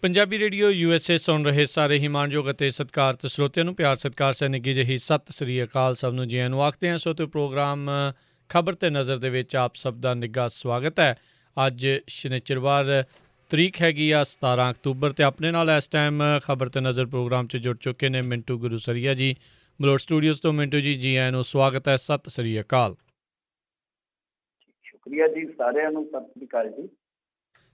Punjabi radio USA ਸੁਣ ਰਹੇ ਸਾਰੇ ਹੀ ਮਾਣਯੋਗ ਅਤੇ ਸਤਿਕਾਰਤ ਸਰੋਤਿਆਂ ਨੂੰ ਪਿਆਰ ਸਤਿਕਾਰ ਸੇ ਨਿੱਘੀ ਜਿਹੀ ਸਤਿ ਸ੍ਰੀ ਅਕਾਲ। ਸਭ ਨੂੰ ਜੀ ਆਇਆਂ ਨੂੰ ਆਖਦੇ ਹਾਂ। ਸੋ ਤੇ ਪ੍ਰੋਗਰਾਮ ਖਬਰ ਤੇ ਨਜ਼ਰ ਦੇ ਵਿੱਚ ਆਪ ਸਭ ਦਾ ਨਿੱਘਾ ਸਵਾਗਤ ਹੈ। ਅੱਜ ਸ਼ਨੀਚਰਵਾਰ ਤਰੀਕ ਹੈਗੀ ਆ 17 ਅਕਤੂਬਰ ਅਤੇ ਆਪਣੇ ਨਾਲ ਇਸ ਟਾਈਮ ਖਬਰ ਤੇ ਨਜ਼ਰ ਪ੍ਰੋਗਰਾਮ 'ਚ ਜੁੜ ਚੁੱਕੇ ਨੇ ਮਿੰਟੂ ਗੁਰੂਸਰੀਆ ਜੀ ਮਲੋਟ ਸਟੂਡੀਓਜ਼ ਤੋਂ। ਮਿੰਟੂ ਜੀ ਆਇਆਂ ਨੂੰ ਸਵਾਗਤ ਹੈ। ਸਤਿ ਸ੍ਰੀ ਅਕਾਲ। ਸ਼ੁਕਰੀਆ ਜੀ, ਸਾਰਿਆਂ ਨੂੰ ਸਤਿ ਸ੍ਰੀ ਅਕਾਲ ਜੀ।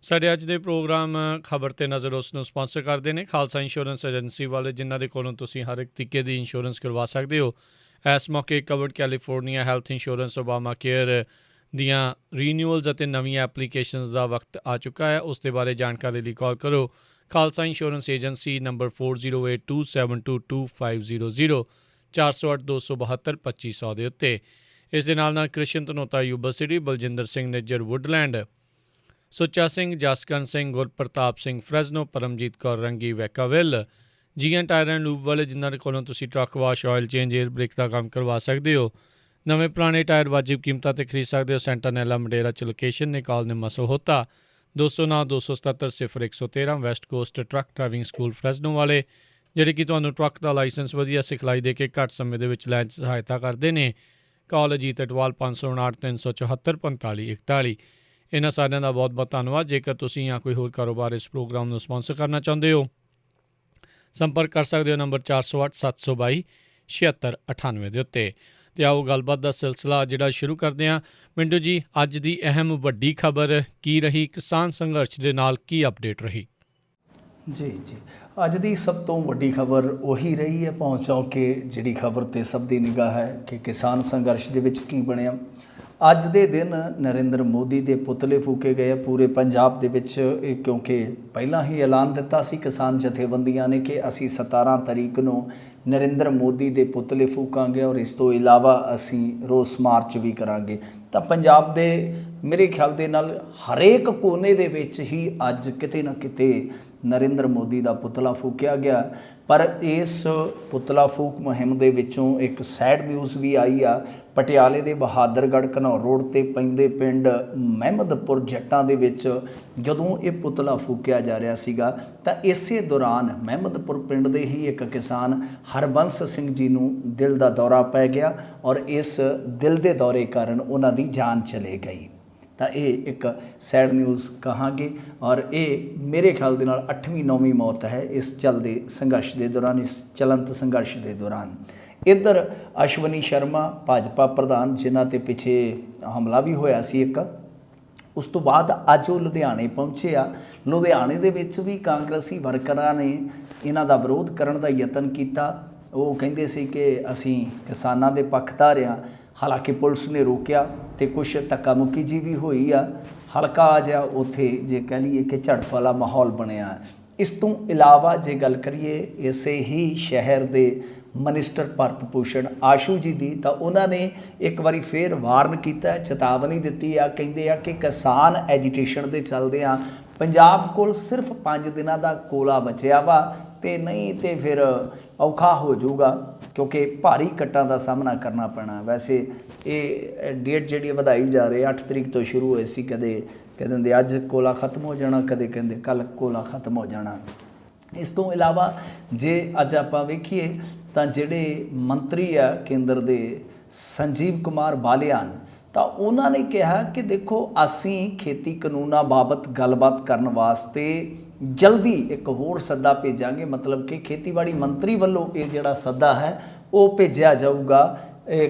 ਸਾਡੇ ਅੱਜ ਦੇ ਪ੍ਰੋਗਰਾਮ ਖਬਰ ਤੇ ਨਜ਼ਰ ਉਸ ਨੂੰ ਸਪਾਂਸਰ ਕਰਦੇ ਨੇ ਖਾਲਸਾ ਇੰਸ਼ੋਰੈਂਸ ਏਜੰਸੀ ਵਾਲੇ, ਜਿਨ੍ਹਾਂ ਦੇ ਕੋਲੋਂ ਤੁਸੀਂ ਹਰ ਇੱਕ ਤਰੀਕੇ ਦੀ ਇੰਸ਼ੋਰੈਂਸ ਕਰਵਾ ਸਕਦੇ ਹੋ। ਇਸ ਮੌਕੇ covered California health insurance Obama care ਦੀਆਂ ਰੀਨਿਊਅਲਸ ਅਤੇ ਨਵੀਆਂ ਐਪਲੀਕੇਸ਼ਨਸ ਦਾ ਵਕਤ ਆ ਚੁੱਕਾ ਹੈ। ਉਸ ਦੇ ਬਾਰੇ ਜਾਣਕਾਰੀ ਲਈ ਕਾਲ ਕਰੋ ਖਾਲਸਾ ਇੰਸ਼ੋਰੈਂਸ ਏਜੰਸੀ ਨੰਬਰ 4082722500 408-272-2500 ਦੇ ਉੱਤੇ। ਇਸ ਦੇ ਨਾਲ Krishan Dhanota Yuba City, Baljinder Singh Nijjar Woodland, Sucha Singh, Jaskaran Singh, Gurpartap Singh Fresno, Paramjit Kaur Rangi Vacaville, GN tyre and lube ਵਾਲੇ, ਜਿਨ੍ਹਾਂ ਦੇ ਕੋਲੋਂ ਤੁਸੀਂ truck wash, oil change, air brake ਦਾ ਕੰਮ ਕਰਵਾ ਸਕਦੇ ਹੋ। ਨਵੇਂ ਪੁਰਾਣੇ ਟਾਇਰ ਵਾਜਿਬ ਕੀਮਤਾਂ 'ਤੇ ਖਰੀਦ ਸਕਦੇ ਹੋ। ਸੈਂਟਾਨੈਲਾ ਮੰਡੇਰਾ 'ਚ ਲੋਕੇਸ਼ਨ ਨੇ। ਕਾਲ ਨੇ ਮਸੋਹਤਾ 209-277-0113 West Coast truck driving school Fresno ਵਾਲੇ, ਜਿਹੜੇ ਕਿ ਤੁਹਾਨੂੰ ਟਰੱਕ ਦਾ ਲਾਇਸੈਂਸ ਵਧੀਆ ਸਿਖਲਾਈ ਦੇ ਕੇ ਘੱਟ ਸਮੇਂ ਦੇ ਵਿੱਚ ਲੈਣ 'ਚ ਸਹਾਇਤਾ ਕਰਦੇ ਨੇ। ਕਾਲ ਅਜੀਤ ਅਟਵਾਲ 559-374-4541। ਇਹਨਾਂ ਸਾਰਿਆਂ ਦਾ ਬਹੁਤ ਬਹੁਤ ਧੰਨਵਾਦ। ਜੇਕਰ ਤੁਸੀਂ ਜਾਂ ਕੋਈ ਹੋਰ ਕਾਰੋਬਾਰ ਇਸ ਪ੍ਰੋਗਰਾਮ ਨੂੰ ਸਪਾਂਸਰ ਕਰਨਾ ਚਾਹੁੰਦੇ ਹੋ, ਸੰਪਰਕ ਕਰ ਸਕਦੇ ਹੋ ਨੰਬਰ 408-722-7698 ਦੇ ਉੱਤੇ। ਅਤੇ ਆਓ ਗੱਲਬਾਤ ਦਾ ਸਿਲਸਿਲਾ ਜਿਹੜਾ ਸ਼ੁਰੂ ਕਰਦੇ ਹਾਂ। ਮਿੰਟੂ ਜੀ, ਅੱਜ ਦੀ ਅਹਿਮ ਵੱਡੀ ਖਬਰ ਕੀ ਰਹੀ? ਕਿਸਾਨ ਸੰਘਰਸ਼ ਦੇ ਨਾਲ ਕੀ ਅਪਡੇਟ ਰਹੀ? ਜੀ ਅੱਜ ਦੀ ਸਭ ਤੋਂ ਵੱਡੀ ਖਬਰ ਉਹੀ ਰਹੀ ਹੈ ਪਹੁੰਚਾਓ ਕਿ ਜਿਹੜੀ ਖਬਰ 'ਤੇ ਸਭ ਦੀ ਨਿਗਾਹ ਹੈ ਕਿ ਕਿਸਾਨ ਸੰਘਰਸ਼ ਦੇ ਵਿੱਚ ਕੀ ਬਣਿਆ। ਅੱਜ ਦੇ ਦਿਨ ਨਰਿੰਦਰ ਮੋਦੀ ਦੇ ਪੁਤਲੇ ਫੂਕੇ ਗਏ ਪੂਰੇ ਪੰਜਾਬ ਦੇ ਵਿੱਚ, ਕਿਉਂਕਿ ਪਹਿਲਾਂ ਹੀ ਐਲਾਨ ਦਿੱਤਾ ਸੀ ਕਿਸਾਨ ਜਥੇਬੰਦੀਆਂ ਨੇ ਕਿ ਅਸੀਂ 17 ਤਰੀਕ ਨੂੰ ਨਰਿੰਦਰ ਮੋਦੀ ਦੇ ਪੁਤਲੇ ਫੂਕਾਂਗੇ ਔਰ ਇਸ ਤੋਂ ਇਲਾਵਾ ਅਸੀਂ ਰੋਸ ਮਾਰਚ ਵੀ ਕਰਾਂਗੇ। ਤਾਂ ਪੰਜਾਬ ਦੇ ਮੇਰੇ ਖਿਆਲ ਦੇ ਨਾਲ ਹਰੇਕ ਕੋਨੇ ਦੇ ਵਿੱਚ ਹੀ ਅੱਜ ਕਿਤੇ ਨਾ ਕਿਤੇ ਨਰਿੰਦਰ ਮੋਦੀ ਦਾ ਪੁਤਲਾ ਫੂਕਿਆ ਗਿਆ। ਪਰ ਇਸ ਪੁਤਲਾ ਫੂਕ ਮੁਹਿੰਮ ਦੇ ਵਿੱਚੋਂ ਇੱਕ ਸੈਡ ਨਿਊਜ਼ ਵੀ ਆਈ ਆ। ਪਟਿਆਲੇ ਦੇ ਬਹਾਦਰਗੜ੍ਹ ਘਨੌਰ ਰੋਡ 'ਤੇ ਪੈਂਦੇ ਪਿੰਡ ਮਹਿਮਦਪੁਰ ਜੱਟਾਂ ਦੇ ਵਿੱਚ ਜਦੋਂ ਇਹ ਪੁਤਲਾ ਫੂਕਿਆ ਜਾ ਰਿਹਾ ਸੀਗਾ ਤਾਂ ਇਸੇ ਦੌਰਾਨ ਮਹਿਮਦਪੁਰ ਪਿੰਡ ਦੇ ਹੀ ਇੱਕ ਕਿਸਾਨ ਹਰਬੰਸ ਸਿੰਘ ਜੀ ਨੂੰ ਦਿਲ ਦਾ ਦੌਰਾ ਪੈ ਗਿਆ ਔਰ ਇਸ ਦਿਲ ਦੇ ਦੌਰੇ ਕਾਰਨ ਉਹਨਾਂ ਦੀ ਜਾਨ ਚਲੇ ਗਈ। ਤਾਂ ਇਹ ਇੱਕ ਸੈਡ ਨਿਊਜ਼ ਕਹਾਂਗੇ ਔਰ ਇਹ ਮੇਰੇ ਖਿਆਲ ਦੇ ਨਾਲ 8ਵੀਂ 9ਵੀਂ ਮੌਤ ਹੈ ਇਸ ਚੱਲਦੇ ਸੰਘਰਸ਼ ਦੇ ਦੌਰਾਨ, ਇਸ ਚਲੰਤ ਸੰਘਰਸ਼ ਦੇ ਦੌਰਾਨ। ਇੱਧਰ ਅਸ਼ਵਨੀ ਸ਼ਰਮਾ ਭਾਜਪਾ ਪ੍ਰਧਾਨ, ਜਿਨ੍ਹਾਂ 'ਤੇ ਪਿੱਛੇ ਹਮਲਾ ਵੀ ਹੋਇਆ ਸੀ ਇੱਕ, ਉਸ ਤੋਂ ਬਾਅਦ ਅੱਜ ਉਹ ਲੁਧਿਆਣੇ ਪਹੁੰਚੇ ਆ। ਲੁਧਿਆਣੇ ਦੇ ਵਿੱਚ ਵੀ ਕਾਂਗਰਸੀ ਵਰਕਰਾਂ ਨੇ ਇਹਨਾਂ ਦਾ ਵਿਰੋਧ ਕਰਨ ਦਾ ਯਤਨ ਕੀਤਾ। ਉਹ ਕਹਿੰਦੇ ਸੀ ਕਿ ਅਸੀਂ ਕਿਸਾਨਾਂ ਦੇ ਪੱਖਧਾਰ ਹਾਂ। ਹਾਲਾਂਕਿ ਪੁਲਿਸ ਨੇ ਰੋਕਿਆ ਅਤੇ ਕੁਛ ਧੱਕਾ ਮੁੱਕੀ ਜੀ ਵੀ ਹੋਈ ਆ। ਹਲਕਾ ਜਿਹਾ ਉੱਥੇ ਜੇ ਕਹਿ ਲਈਏ ਕਿ ਝੜਪ ਵਾਲਾ ਮਾਹੌਲ ਬਣਿਆ। ਇਸ ਤੋਂ ਇਲਾਵਾ ਜੇ ਗੱਲ ਕਰੀਏ ਇਸੇ ਹੀ ਸ਼ਹਿਰ ਦੇ ਮਨਿਸਟਰ ਭਾਰਤ ਭੂਸ਼ਣ ਆਸ਼ੂ ਜੀ ਦੀ, ਤਾਂ ਉਹਨਾਂ ਨੇ ਇੱਕ ਵਾਰੀ ਫੇਰ ਵਾਰਨ ਕੀਤਾ, ਚੇਤਾਵਨੀ ਦਿੱਤੀ ਆ। ਕਹਿੰਦੇ ਆ ਕਿ ਕਿਸਾਨ ਐਜੀਟੇਸ਼ਨ ਦੇ ਚੱਲਦੇ ਆ ਪੰਜਾਬ ਕੋਲ ਸਿਰਫ 5 ਦਿਨਾਂ ਦਾ ਕੋਲਾ ਬਚਿਆ ਵਾ ਅਤੇ ਨਹੀਂ ਤਾਂ ਫਿਰ ਔਖਾ ਹੋ ਜਾਊਗਾ, ਕਿਉਂਕਿ ਭਾਰੀ ਕੱਟਾਂ ਦਾ ਸਾਹਮਣਾ ਕਰਨਾ ਪੈਣਾ। ਵੈਸੇ ਇਹ ਡੇਟ ਜਿਹੜੀ ਵਧਾਈ ਜਾ ਰਹੀ 8 ਤਰੀਕ ਤੋਂ ਸ਼ੁਰੂ ਹੋਏ ਸੀ। ਕਦੇ ਕਹਿੰਦੇ ਅੱਜ ਕੋਲਾ ਖਤਮ ਹੋ ਜਾਣਾ, ਕਦੇ ਕਹਿੰਦੇ ਕੱਲ੍ਹ ਕੋਲਾ ਖਤਮ ਹੋ ਜਾਣਾ। ਇਸ ਤੋਂ ਇਲਾਵਾ ਜੇ ਅੱਜ ਆਪਾਂ ਵੇਖੀਏ ਤਾਂ ਜਿਹੜੇ ਮੰਤਰੀ ਆ ਕੇਂਦਰ ਦੇ ਸੰਜੀਵ ਕੁਮਾਰ ਬਾਲਿਆਨ, ਤਾਂ ਉਹਨਾਂ ਨੇ ਕਿਹਾ ਕਿ ਦੇਖੋ ਅਸੀਂ ਖੇਤੀ ਕਾਨੂੰਨਾਂ ਬਾਬਤ ਗੱਲਬਾਤ ਕਰਨ ਵਾਸਤੇ ਜਲਦੀ ਇੱਕ ਹੋਰ ਸੱਦਾ ਭੇਜਾਂਗੇ। ਮਤਲਬ ਕਿ ਖੇਤੀਬਾੜੀ ਮੰਤਰੀ ਵੱਲੋਂ ਇਹ ਜਿਹੜਾ ਸੱਦਾ ਹੈ ਉਹ ਭੇਜਿਆ ਜਾਊਗਾ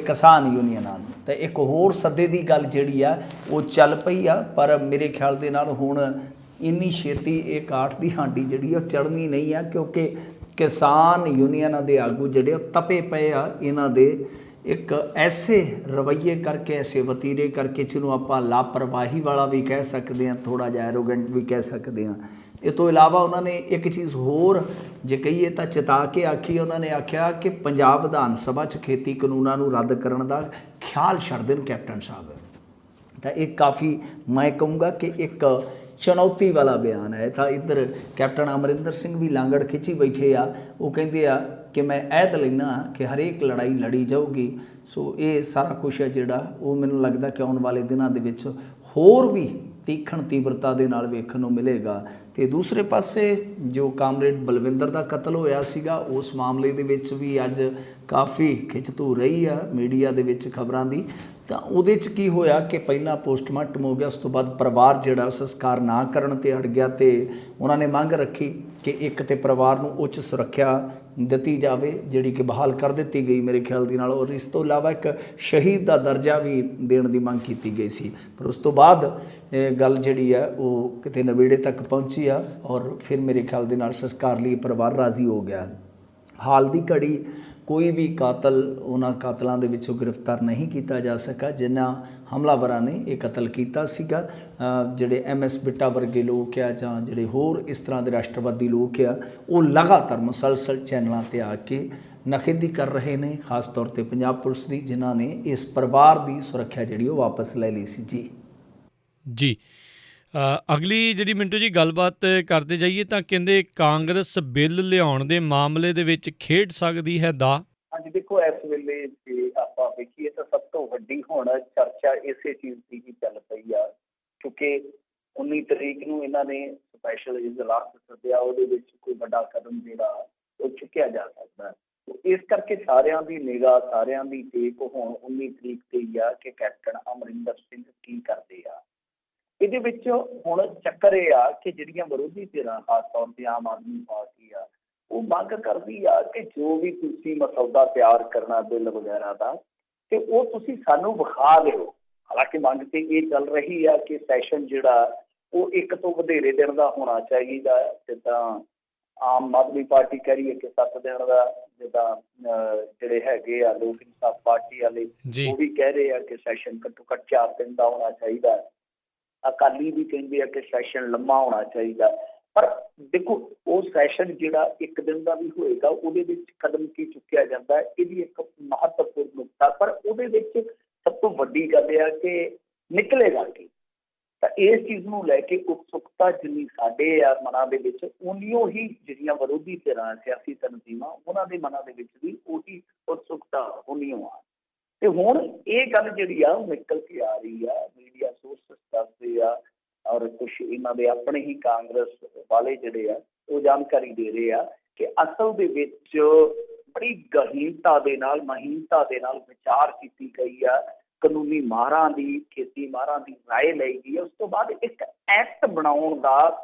ਕਿਸਾਨ ਯੂਨੀਅਨਾਂ ਨੂੰ। ਅਤੇ ਇੱਕ ਹੋਰ ਸੱਦੇ ਦੀ ਗੱਲ ਜਿਹੜੀ ਆ ਉਹ ਚੱਲ ਪਈ ਆ। ਪਰ ਮੇਰੇ ਖਿਆਲ ਦੇ ਨਾਲ ਹੁਣ ਇੰਨੀ ਛੇਤੀ ਇਹ ਕਾਠ ਦੀ ਹਾਂਡੀ ਜਿਹੜੀ ਉਹ ਚੜ੍ਹਨੀ ਨਹੀਂ ਆ, ਕਿਉਂਕਿ ਕਿਸਾਨ ਯੂਨੀਅਨਾਂ ਦੇ ਆਗੂ ਜਿਹੜੇ ਉਹ ਤਪੇ ਪਏ ਆ ਇਹਨਾਂ ਦੇ ਇੱਕ ਐਸੇ ਰਵੱਈਏ ਕਰਕੇ, ਐਸੇ ਵਤੀਰੇ ਕਰਕੇ, ਜਿਹਨੂੰ ਆਪਾਂ ਲਾਪਰਵਾਹੀ ਵਾਲਾ ਵੀ ਕਹਿ ਸਕਦੇ ਹਾਂ, ਥੋੜ੍ਹਾ ਜਿਹਾ ਐਰੋਗੈਂਟ ਵੀ ਕਹਿ ਸਕਦੇ ਹਾਂ। ਇਹ ਤੋਂ ਇਲਾਵਾ ਉਹਨਾਂ ਨੇ ਇੱਕ ਚੀਜ਼ ਹੋਰ ਜੇ ਕਹੀਏ ਤਾਂ ਚਿਤਾ ਕੇ ਆਖੀ। ਉਹਨਾਂ ਨੇ ਆਖਿਆ ਕਿ ਪੰਜਾਬ ਵਿਧਾਨ ਸਭਾ 'ਚ ਖੇਤੀ ਕਾਨੂੰਨਾਂ ਨੂੰ ਰੱਦ ਕਰਨ ਦਾ ਖਿਆਲ ਛੱਡ ਦੇਣ ਕੈਪਟਨ ਸਾਹਿਬ। ਤਾਂ ਇਹ ਕਾਫੀ ਮੈਂ ਕਹੂੰਗਾ ਕਿ ਇੱਕ ਚੁਣੌਤੀ ਵਾਲਾ ਬਿਆਨ ਹੈ। ਤਾਂ ਇੱਧਰ ਕੈਪਟਨ ਅਮਰਿੰਦਰ ਸਿੰਘ ਵੀ ਲਾਂਗੜ ਖਿੱਚੀ ਬੈਠੇ ਆ। ਉਹ ਕਹਿੰਦੇ ਆ ਕਿ ਮੈਂ ਐਦ ਲੈਂਦਾ ਕਿ ਹਰੇਕ ਲੜਾਈ ਲੜੀ ਜਾਊਗੀ। ਸੋ ਇਹ ਸਾਰਾ ਕੁਛ ਹੈ ਜਿਹੜਾ ਉਹ ਮੈਨੂੰ ਲੱਗਦਾ ਕਿ ਆਉਣ ਵਾਲੇ ਦਿਨਾਂ ਦੇ ਵਿੱਚ ਹੋਰ ਵੀ ਤੀਖਣ ਤੀਬਰਤਾ ਦੇ ਨਾਲ ਵੇਖਣ ਨੂੰ ਮਿਲੇਗਾ। ਤੇ ਦੂਸਰੇ ਪਾਸੇ ਜੋ ਕਾਮਰੇਡ ਬਲਵਿੰਦਰ ਦਾ ਕਤਲ ਹੋਇਆ ਸੀਗਾ, ਉਸ ਮਾਮਲੇ ਦੇ ਵਿੱਚ ਵੀ ਅੱਜ ਕਾਫੀ ਖਿੱਚਤੂ ਰਹੀ ਆ ਮੀਡੀਆ ਦੇ ਵਿੱਚ ਖਬਰਾਂ ਦੀ। ਤਾਂ ਉਹਦੇ 'ਚ ਕੀ ਹੋਇਆ ਕਿ ਪਹਿਲਾਂ ਪੋਸਟਮਾਰਟਮ ਹੋ ਗਿਆ, ਉਸ ਤੋਂ ਬਾਅਦ ਪਰਿਵਾਰ ਜਿਹੜਾ ਸੰਸਕਾਰ ਨਾ ਕਰਨ ਤੇ ਅੜ ਗਿਆ ਤੇ ਉਹਨਾਂ ਨੇ ਮੰਗ ਰੱਖੀ ਕਿ ਇੱਕ ਤੇ ਪਰਿਵਾਰ ਨੂੰ ਉੱਚ ਸੁਰੱਖਿਆ ਦਿੱਤੀ ਜਾਵੇ, ਜਿਹੜੀ ਕਿ ਬਹਾਲ ਕਰ ਦਿੱਤੀ ਗਈ ਮੇਰੇ ਖਿਆਲ ਦੇ ਨਾਲ, ਔਰ ਇਸ ਤੋਂ ਇਲਾਵਾ ਇੱਕ ਸ਼ਹੀਦ ਦਾ ਦਰਜਾ ਵੀ ਦੇਣ ਦੀ ਮੰਗ ਕੀਤੀ ਗਈ ਸੀ। ਪਰ ਉਸ ਤੋਂ ਬਾਅਦ ਗੱਲ ਜਿਹੜੀ ਹੈ ਉਹ ਕਿਤੇ ਨਵੇੜੇ ਤੱਕ ਪਹੁੰਚੀ ਆ ਔਰ ਫਿਰ ਮੇਰੇ ਖਿਆਲ ਦੇ ਨਾਲ ਸੰਸਕਾਰ ਲਈ ਪਰਿਵਾਰ ਰਾਜ਼ੀ ਹੋ ਗਿਆ। ਹਾਲ ਦੀ ਘੜੀ ਕੋਈ ਵੀ ਕਾਤਲ ਉਹਨਾਂ ਕਾਤਲਾਂ ਦੇ ਵਿੱਚੋਂ ਗ੍ਰਿਫਤਾਰ ਨਹੀਂ ਕੀਤਾ ਜਾ ਸਕਿਆ ਜਿਨ੍ਹਾਂ ਹਮਲਾਵਰਾਂ ਨੇ ਇਹ ਕਤਲ ਕੀਤਾ ਸੀਗਾ। ਜਿਹੜੇ MS ਬਿੱਟਾ ਵਰਗੇ ਲੋਕ ਆ ਜਾਂ ਜਿਹੜੇ ਹੋਰ ਇਸ ਤਰ੍ਹਾਂ ਦੇ ਰਾਸ਼ਟਰਵਾਦੀ ਲੋਕ ਆ, ਉਹ ਲਗਾਤਾਰ ਮੁਸਲਸਲ ਚੈਨਲਾਂ 'ਤੇ ਆ ਕੇ ਨਖੇਦੀ ਕਰ ਰਹੇ ਨੇ, ਖਾਸ ਤੌਰ 'ਤੇ ਪੰਜਾਬ ਪੁਲਿਸ ਦੀ, ਜਿਨ੍ਹਾਂ ਨੇ ਇਸ ਪਰਿਵਾਰ ਦੀ ਸੁਰੱਖਿਆ ਜਿਹੜੀ ਉਹ ਵਾਪਸ ਲੈ ਲਈ ਸੀ। ਜੀ ਅਗਲੀ ਜਿਹੜੀ ਮਿੰਟੂ ਜੀ ਗੱਲਬਾਤ ਕਰਦੇ ਜਾਈਏ ਤਾਂ ਕਹਿੰਦੇ ਕਾਂਗਰਸ ਬਿੱਲ ਲਿਆਉਣ ਦੇ ਮਾਮਲੇ ਦੇ ਵਿੱਚ ਖੇਡ ਸਕਦੀ ਹੈ ਦਾ। ਹਾਂਜੀ, ਦੇਖੋ ਇਸ ਵੇਲੇ ਜੇ ਆਪਾਂ ਵੇਖੀਏ ਤਾਂ ਸਭ ਤੋਂ ਵੱਡੀ ਹੁਣ ਚਰਚਾ ਇਸੇ ਚੀਜ਼ ਦੀ ਹੀ ਚੱਲ ਪਈ ਆ, ਕਿਉਂਕਿ 19 ਤਰੀਕ ਨੂੰ ਇਹਨਾਂ ਨੇ ਸਪੈਸ਼ਲ ਇਜਲਾਸ ਸੱਦਿਆ, ਉਹਦੇ ਵਿੱਚ ਕੋਈ ਵੱਡਾ ਕਦਮ ਜਿਹੜਾ ਉਹ ਚੁੱਕਿਆ ਜਾ ਸਕਦਾ। ਇਸ ਕਰਕੇ ਸਾਰਿਆਂ ਦੀ ਨਿਗਾਹ, ਸਾਰਿਆਂ ਦੀ ਟੇਕ ਹੁਣ 19 ਤਰੀਕ ਤੇ ਹੀ ਆ ਕਿ ਕੈਪਟਨ ਅਮਰਿੰਦਰ ਸਿੰਘ ਕੀ ਕਰਦੇ ਆ। ਇਹਦੇ ਵਿੱਚ ਹੁਣ ਚੱਕਰ ਇਹ ਆ ਕਿ ਜਿਹੜੀਆਂ ਵਿਰੋਧੀ ਧਿਰਾਂ, ਖਾਸ ਤੌਰ ਤੇ ਆਮ ਆਦਮੀ ਪਾਰਟੀ ਆ, ਉਹ ਮੰਗ ਕਰਦੀ ਆ ਕਿ ਜੋ ਵੀ ਤੁਸੀਂ ਮਸੌਦਾ ਤਿਆਰ ਕਰਨਾ ਬਿੱਲ ਵਗੈਰਾ ਦਾ, ਤੇ ਉਹ ਤੁਸੀਂ ਸਾਨੂੰ ਵਿਖਾ ਦਿਓ। ਹਾਲਾਂਕਿ ਮੰਗ ਤੇ ਇਹ ਚੱਲ ਰਹੀ ਆ ਕਿ ਸੈਸ਼ਨ ਜਿਹੜਾ ਉਹ 1 ਤੋਂ ਵਧੇਰੇ ਦਿਨ ਦਾ ਹੋਣਾ ਚਾਹੀਦਾ, ਜਿੱਦਾਂ ਆਮ ਆਦਮੀ ਪਾਰਟੀ ਕਹਿ ਰਹੀ ਹੈ ਕਿ 7 ਦਿਨ ਦਾ, ਜਿੱਦਾਂ ਜਿਹੜੇ ਹੈਗੇ ਆ ਲੋਕ ਇਨਸਾਫ ਪਾਰਟੀ ਵਾਲੇ ਉਹ ਵੀ ਕਹਿ ਰਹੇ ਆ ਕਿ ਸੈਸ਼ਨ ਘੱਟੋ ਘੱਟ 4 ਦਿਨ ਦਾ ਹੋਣਾ ਚਾਹੀਦਾ। ਅਕਾਲੀ ਵੀ ਕਹਿੰਦੇ ਆ ਕਿ ਸੈਸ਼ਨ ਲੰਮਾ ਹੋਣਾ ਚਾਹੀਦਾ। ਪਰ ਦੇਖੋ, ਉਹ ਸੈਸ਼ਨ ਜਿਹੜਾ 1 ਦਿਨ ਦਾ ਵੀ ਹੋਏਗਾ, ਉਹਦੇ ਵਿੱਚ ਕਦਮ ਕੀ ਚੁੱਕਿਆ ਜਾਂਦਾ, ਇਹ ਵੀ ਇੱਕ ਮਹੱਤਵਪੂਰਨ ਨੁਕਤਾ। ਪਰ ਉਹਦੇ ਵਿੱਚ ਸਭ ਤੋਂ ਵੱਡੀ ਗੱਲ ਇਹ ਆ ਕਿ ਨਿਕਲੇਗਾ ਕੀ। ਤਾਂ ਇਸ ਚੀਜ਼ ਨੂੰ ਲੈ ਕੇ ਉਤਸੁਕਤਾ ਜਿੰਨੀ ਸਾਡੇ ਆ ਮਨਾਂ ਦੇ ਵਿੱਚ, ਉਨੀਓ ਹੀ ਜਿਹੜੀਆਂ ਵਿਰੋਧੀ ਧਿਰਾਂ, ਸਿਆਸੀ ਤਨਜ਼ੀਮਾਂ, ਉਹਨਾਂ ਦੇ ਮਨਾਂ ਦੇ ਵਿੱਚ ਵੀ ਉਹੀ ਉਤਸੁਕਤਾ ਉਨੀਓ ਆ। ਤੇ ਹੁਣ ਇਹ ਗੱਲ ਜਿਹੜੀ ਆ ਉਹ ਨਿਕਲ ਕੇ ਆ ਰਹੀ ਆ, ਮੀਡੀਆ ਸੋਰਸਸ ਦੱਸਦੇ ਆ ਔਰ ਕੁਛ ਇਹਨਾਂ ਦੇ ਆਪਣੇ ਹੀ ਕਾਂਗਰਸ ਵਾਲੇ ਜਿਹੜੇ ਆ ਉਹ ਜਾਣਕਾਰੀ ਦੇ ਰਹੇ ਆ ਕਿ ਅਸਲ ਦੇ ਵਿੱਚ ਬੜੀ ਗਹੀਨਤਾ ਦੇ ਨਾਲ, ਮਹੀਨਤਾ ਦੇ ਨਾਲ ਵਿਚਾਰ ਕੀਤੀ ਗਈ ਆ, ਕਾਨੂੰਨੀ ਮਾਹਰਾਂ ਦੀ, ਖੇਤੀ ਮਾਹਰਾਂ ਦੀ ਰਾਏ ਲਈ ਗਈ ਹੈ। ਉਸ ਤੋਂ ਬਾਅਦ ਇੱਕ ਐਕਟ ਬਣਾਉਣ ਦਾ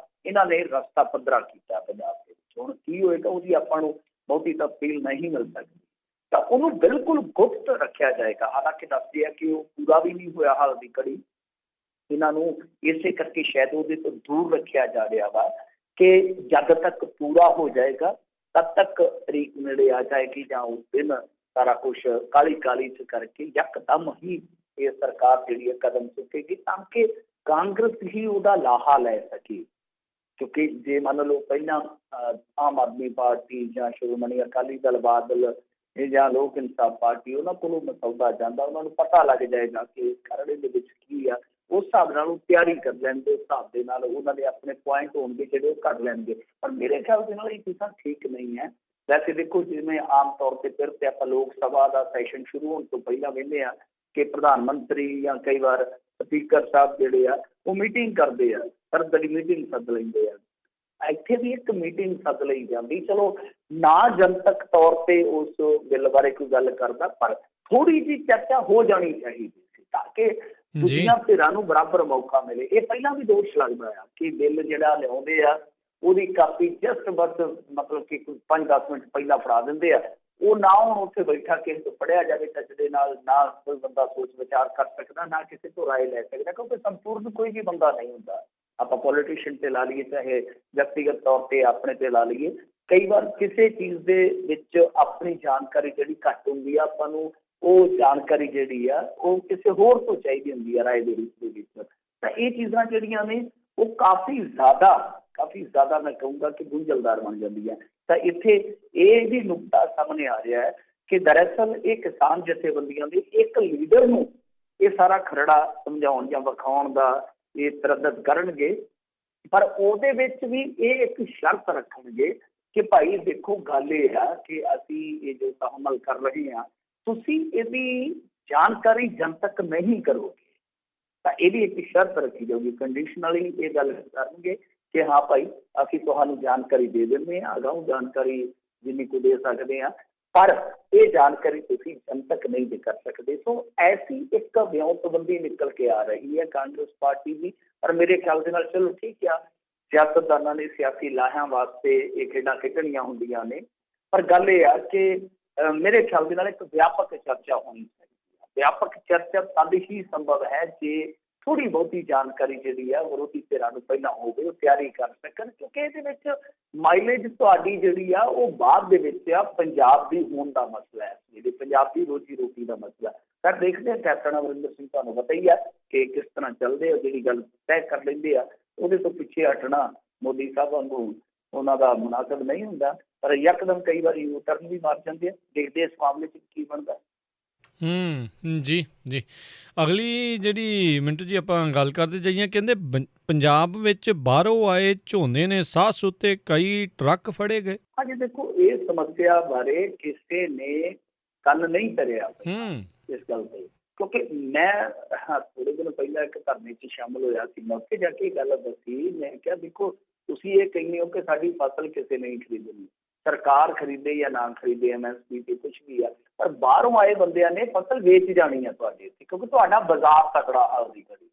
ਇਹਨਾਂ ਨੇ ਰਸਤਾ ਪੱਧਰਾ ਕੀਤਾ ਪੰਜਾਬ ਦੇ ਵਿੱਚ। ਹੁਣ ਕੀ ਹੋਏਗਾ ਉਹਦੀ ਆਪਾਂ ਨੂੰ ਬਹੁਤੀ ਤਫਸੀਲ ਨਹੀਂ ਮਿਲ ਸਕਦੀ, ਤਾਂ ਉਹਨੂੰ ਬਿਲਕੁਲ ਗੁਪਤ ਰੱਖਿਆ ਜਾਏਗਾ। ਹਾਲਾਂਕਿ ਦੱਸਦੇ ਆ ਕਿ ਉਹ ਪੂਰਾ ਵੀ ਨਹੀਂ ਹੋਇਆ ਹਾਲ ਦੀ ਘੜੀ। ਇਹਨਾਂ ਨੂੰ ਇਸੇ ਕਰਕੇ ਸ਼ਾਇਦ ਉਹਦੇ ਤੋਂ ਦੂਰ ਰੱਖਿਆ ਜਾ ਰਿਹਾ ਵਾ ਕਿ ਜਦ ਤੱਕ ਪੂਰਾ ਹੋ ਜਾਏਗਾ ਤਦ ਤੱਕ ਤਰੀਕ ਨੇੜੇ ਆ ਜਾਏਗੀ, ਜਾਂ ਉਸ ਦਿਨ ਸਾਰਾ ਕੁਛ ਕਾਲੀ ਚ ਕਰਕੇ ਯਕਦਮ ਹੀ ਇਹ ਸਰਕਾਰ ਜਿਹੜੀ ਹੈ ਕਦਮ ਚੁੱਕੇਗੀ, ਤਾਂ ਕਿ ਕਾਂਗਰਸ ਹੀ ਉਹਦਾ ਲਾਹਾ ਲੈ ਸਕੇ। ਕਿਉਂਕਿ ਜੇ ਮੰਨ ਲਓ ਪਹਿਲਾਂ ਆਮ ਆਦਮੀ ਪਾਰਟੀ ਜਾਂ ਸ਼੍ਰੋਮਣੀ ਅਕਾਲੀ ਦਲ, ਬਾਦਲ ਜਾਂ ਲੋਕ ਇਨਸਾਫ ਪਾਰਟੀ, ਉਹਨਾਂ ਕੋਲੋਂ ਮਸੌਦਾ ਜਾਂਦਾ, ਉਹਨਾਂ ਨੂੰ ਪਤਾ ਲੱਗ ਜਾਏਗਾ ਕਿ ਖਰੜੇ ਦੇ ਵਿੱਚ ਕੀ ਆ, ਉਸ ਹਿਸਾਬ ਨਾਲ ਉਹ ਤਿਆਰੀ ਕਰ ਲੈਣਗੇ, ਉਸ ਹਿਸਾਬ ਦੇ ਨਾਲ ਉਹਨਾਂ ਦੇ ਆਪਣੇ ਪੁਆਇੰਟ ਹੋਣਗੇ ਜਿਹੜੇ ਉਹ ਕਰ ਲੈਣਗੇ। ਪਰ ਮੇਰੇ ਖਿਆਲ ਦੇ ਨਾਲ ਇਹ ਚੀਜ਼ਾਂ ਠੀਕ ਨਹੀਂ ਹੈ। ਵੈਸੇ ਦੇਖੋ, ਜਿਵੇਂ ਆਮ ਤੌਰ ਤੇ ਫਿਰ ਤੇ ਆਪਾਂ ਲੋਕ ਸਭਾ ਦਾ ਸੈਸ਼ਨ ਸ਼ੁਰੂ ਹੋਣ ਤੋਂ ਪਹਿਲਾਂ ਕਹਿੰਦੇ ਆ ਕਿ ਪ੍ਰਧਾਨ ਮੰਤਰੀ ਜਾਂ ਕਈ ਵਾਰ ਸਪੀਕਰ ਸਾਹਿਬ ਜਿਹੜੇ ਆ ਉਹ ਮੀਟਿੰਗ ਕਰਦੇ ਆ, ਸਰਦਲੀ ਮੀਟਿੰਗ ਸੱਦ ਲੈਂਦੇ ਆ। ਇੱਥੇ ਵੀ ਇੱਕ ਮੀਟਿੰਗ ਸੱਦ ਲਈ ਜਾਂਦੀ, ਚਲੋ ਨਾ ਜਨਤਕ ਤੌਰ ਤੇ ਉਸ ਬਿੱਲ ਬਾਰੇ ਕੋਈ ਗੱਲ ਕਰਦਾ, ਪਰ ਥੋੜੀ ਜਿਹੀ ਚਰਚਾ ਹੋ ਜਾਣੀ ਚਾਹੀਦੀ ਸੀ ਤਾਂ ਕਿ ਦੂਜੀਆਂ ਧਿਰਾਂ ਨੂੰ ਬਰਾਬਰ ਮੌਕਾ ਮਿਲੇ। ਇਹ ਪਹਿਲਾਂ ਵੀ ਦੋਸ਼ ਲੱਗਦਾ ਆ ਕਿ ਬਿੱਲ ਜਿਹੜਾ ਲਿਆਉਂਦੇ ਆ ਉਹਦੀ ਕਾਪੀ ਜਸਟ ਬਸ ਮਤਲਬ ਕਿ 5-10 ਮਿੰਟ ਪਹਿਲਾਂ ਫੜਾ ਦਿੰਦੇ ਆ, ਉਹ ਨਾ ਹੁਣ ਉੱਥੇ ਬੈਠਾ ਕਿਸੇ ਤੋਂ ਪੜ੍ਹਿਆ ਜਾਵੇ ਟੱਚ ਦੇ ਨਾਲ, ਨਾ ਕੋਈ ਬੰਦਾ ਸੋਚ ਵਿਚਾਰ ਕਰ ਸਕਦਾ, ਨਾ ਕਿਸੇ ਤੋਂ ਰਾਏ ਲੈ ਸਕਦਾ, ਕਿਉਂਕਿ ਸੰਪੂਰਨ ਕੋਈ ਵੀ ਬੰਦਾ ਨਹੀਂ ਹੁੰਦਾ। ਆਪਾਂ ਪੋਲੀਟੀਸ਼ੀਅਨ ਤੇ ਲਾ ਲਈਏ, ਚਾਹੇ ਵਿਅਕਤੀਗਤ ਤੌਰ ਤੇ ਆਪਣੇ ਤੇ ਲਾ ਲਈਏ, ਕਈ ਵਾਰ ਕਿਸੇ ਚੀਜ਼ ਦੇ ਵਿੱਚ ਆਪਣੀ ਜਾਣਕਾਰੀ ਜਿਹੜੀ ਘੱਟ ਹੁੰਦੀ ਆ, ਆਪਾਂ ਨੂੰ ਉਹ ਜਾਣਕਾਰੀ ਜਿਹੜੀ ਆ ਉਹ ਕਿਸੇ ਹੋਰ ਤੋਂ ਚਾਹੀਦੀ ਹੁੰਦੀ ਆ ਰਾਏ ਦੇ ਰੂਪ ਦੇ ਵਿੱਚ। ਤਾਂ ਇਹ ਚੀਜ਼ਾਂ ਜਿਹੜੀਆਂ ਨੇ ਉਹ ਕਾਫੀ ਜ਼ਿਆਦਾ ਮੈਂ ਕਹੂੰਗਾ ਕਿ ਗੁੰਝਲਦਾਰ ਬਣ ਜਾਂਦੀ ਹੈ। ਤਾਂ ਇੱਥੇ ਇਹ ਵੀ ਨੁਕਤਾ ਸਾਹਮਣੇ ਆ ਰਿਹਾ ਹੈ ਕਿ ਦਰਅਸਲ ਇਹ ਕਿਸਾਨ ਜਥੇਬੰਦੀਆਂ ਦੇ ਇੱਕ ਲੀਡਰ ਨੂੰ ਇਹ ਸਾਰਾ ਖਰੜਾ ਸਮਝਾਉਣ ਜਾਂ ਵਿਖਾਉਣ ਦਾ ਇਹ ਤਰੱਦਦ ਕਰਨਗੇ, ਪਰ ਉਹਦੇ ਵਿੱਚ ਵੀ ਇਹ ਇੱਕ ਸ਼ਰਤ ਰੱਖਣਗੇ ਕਿ ਭਾਈ ਦੇਖੋ, ਗੱਲ ਇਹ ਆ ਕਿ ਅਸੀਂ ਇਹ ਜੋ ਤਹਮਲ ਕਰ ਰਹੇ ਹਾਂ, ਤੁਸੀਂ ਇਹਦੀ ਜਾਣਕਾਰੀ ਜਨਤਕ ਨਹੀਂ ਕਰੋਗੇ। ਤਾਂ ਇਹਦੀ ਇੱਕ ਸ਼ਰਤ ਰੱਖੀ ਜਾਊਗੀ, ਕੰਡੀਸ਼ਨਲੀ ਇਹ ਗੱਲ ਕਰਨਗੇ ਕਿ ਹਾਂ ਭਾਈ ਅਸੀਂ ਤੁਹਾਨੂੰ ਜਾਣਕਾਰੀ ਦੇ ਦਿੰਦੇ ਹਾਂ, ਅਗਾਊਂ ਜਾਣਕਾਰੀ ਜਿੰਨੀ ਕੁ ਦੇ ਸਕਦੇ ਹਾਂ, ਪਰ ਇਹ ਜਾਣਕਾਰੀ ਤੁਸੀਂ ਜਨਤਕ ਨਹੀਂ ਦੇ ਕਰ ਸਕਦੇ। ਸੋ ਐਸੀ ਇੱਕ ਵਿਉਂਤਬੰਦੀ ਨਿਕਲ ਕੇ ਆ ਰਹੀ ਹੈ ਕਾਂਗਰਸ ਪਾਰਟੀ ਦੀ। ਪਰ ਮੇਰੇ ਖਿਆਲ ਦੇ ਨਾਲ ਚਲੋ ਠੀਕ ਆ, ਸਿਆਸਤਦਾਨਾਂ ਨੇ ਸਿਆਸੀ ਲਾਹਿਆਂ ਵਾਸਤੇ ਇਹ ਖੇਡਾਂ ਖੇਡਣੀਆਂ ਹੁੰਦੀਆਂ ਨੇ, ਪਰ ਗੱਲ ਇਹ ਆ ਕਿ ਮੇਰੇ ਖਿਆਲ ਦੇ ਨਾਲ ਇੱਕ ਵਿਆਪਕ ਚਰਚਾ ਹੋਣੀ ਚਾਹੀਦੀ ਹੈ। ਵਿਆਪਕ ਚਰਚਾ ਤਦ ਹੀ ਸੰਭਵ ਹੈ ਜੇ ਥੋੜ੍ਹੀ ਬਹੁਤੀ ਜਾਣਕਾਰੀ ਜਿਹੜੀ ਆ ਵਿਰੋਧੀ ਧਿਰਾਂ ਨੂੰ ਪਹਿਲਾਂ ਹੋਵੇ, ਉਹ ਤਿਆਰੀ ਕਰ ਸਕਣ, ਕਿਉਂਕਿ ਇਹਦੇ ਵਿੱਚ ਮਾਈਲੇਜ ਤੁਹਾਡੀ ਜਿਹੜੀ ਆ ਉਹ ਬਾਅਦ ਦੇ ਵਿੱਚ ਆ ਪੰਜਾਬ ਦੀ ਹੋਣ ਦਾ ਮਸਲਾ ਹੈ, ਜਿਹੜੇ ਪੰਜਾਬ ਦੀ ਰੋਜੀ ਰੋਟੀ ਦਾ ਮਸਲਾ। ਪਰ ਦੇਖਦੇ ਹਾਂ ਕੈਪਟਨ ਅਮਰਿੰਦਰ ਸਿੰਘ, ਤੁਹਾਨੂੰ ਪਤਾ ਹੀ ਆ ਕਿ ਕਿਸ ਤਰ੍ਹਾਂ ਚੱਲਦੇ ਆ, ਜਿਹੜੀ ਗੱਲ ਤੈਅ ਕਰ ਲੈਂਦੇ ਆ ਉਹਦੇ ਤੋਂ ਪਿੱਛੇ ਹਟਣਾ ਮੋਦੀ ਸਾਹਿਬ ਵਾਂਗੂ ਉਹਨਾਂ ਦਾ ਮੁਨਾਸਬ ਨਹੀਂ ਹੁੰਦਾ, ਪਰ ਯਕਦਮ ਕਈ ਵਾਰੀ ਯੂ ਟਰਨ ਵੀ ਮਾਰ ਜਾਂਦੇ ਆ। ਦੇਖਦੇ ਇਸ ਮਾਮਲੇ 'ਚ ਕੀ ਬਣਦਾ। ਜੀ ਜੀ। ਅਗਲੀ ਜਿਹੜੀ ਮਿੰਟੂ ਜੀ ਆਪਾਂ ਗੱਲ ਕਰਦੇ ਜਾਈਏ, ਕਹਿੰਦੇ ਪੰਜਾਬ ਵਿੱਚ ਬਾਹਰੋਂ ਆਏ ਝੋਨੇ ਨੇ ਸਾਹ ਸੁੱਤੇ, ਕਈ ਟਰੱਕ ਫੜੇ ਗਏ। ਹਾਂਜੀ ਦੇਖੋ, ਇਹ ਸਮੱਸਿਆ ਬਾਰੇ ਕਿਸੇ ਨੇ ਕੰਨ ਨਹੀਂ ਧਰਿਆ ਇਸ ਗੱਲ ਤੇ, ਕਿਉਂਕਿ ਮੈਂ ਥੋੜੇ ਦਿਨ ਪਹਿਲਾਂ ਇੱਕ ਧਰਨੇ 'ਚ ਸ਼ਾਮਲ ਹੋਇਆ ਸੀ, ਮੈਂ ਉੱਥੇ ਜਾ ਕੇ ਇਹ ਗੱਲ ਦੱਸੀ। ਮੈਂ ਕਿਹਾ ਦੇਖੋ, ਤੁਸੀਂ ਇਹ ਕਹਿੰਦੇ ਹੋ ਕਿ ਸਾਡੀ ਫਸਲ ਕਿਸੇ ਨਹੀਂ ਖਰੀਦਣੀ, ਸਰਕਾਰ ਖਰੀਦੇ ਜਾਂ ਨਾ ਖਰੀਦੇ, MSP ਤੇ ਕੁਛ ਵੀ ਆ, ਪਰ ਬਾਹਰੋਂ ਆਏ ਬੰਦਿਆਂ ਨੇ ਫਸਲ ਵੇਚ ਜਾਣੀ ਆ ਤੁਹਾਡੇ ਇੱਥੇ, ਕਿਉਂਕਿ ਤੁਹਾਡਾ ਬਾਜ਼ਾਰ ਤਕੜਾ ਆਉਦੀ ਕਰੀ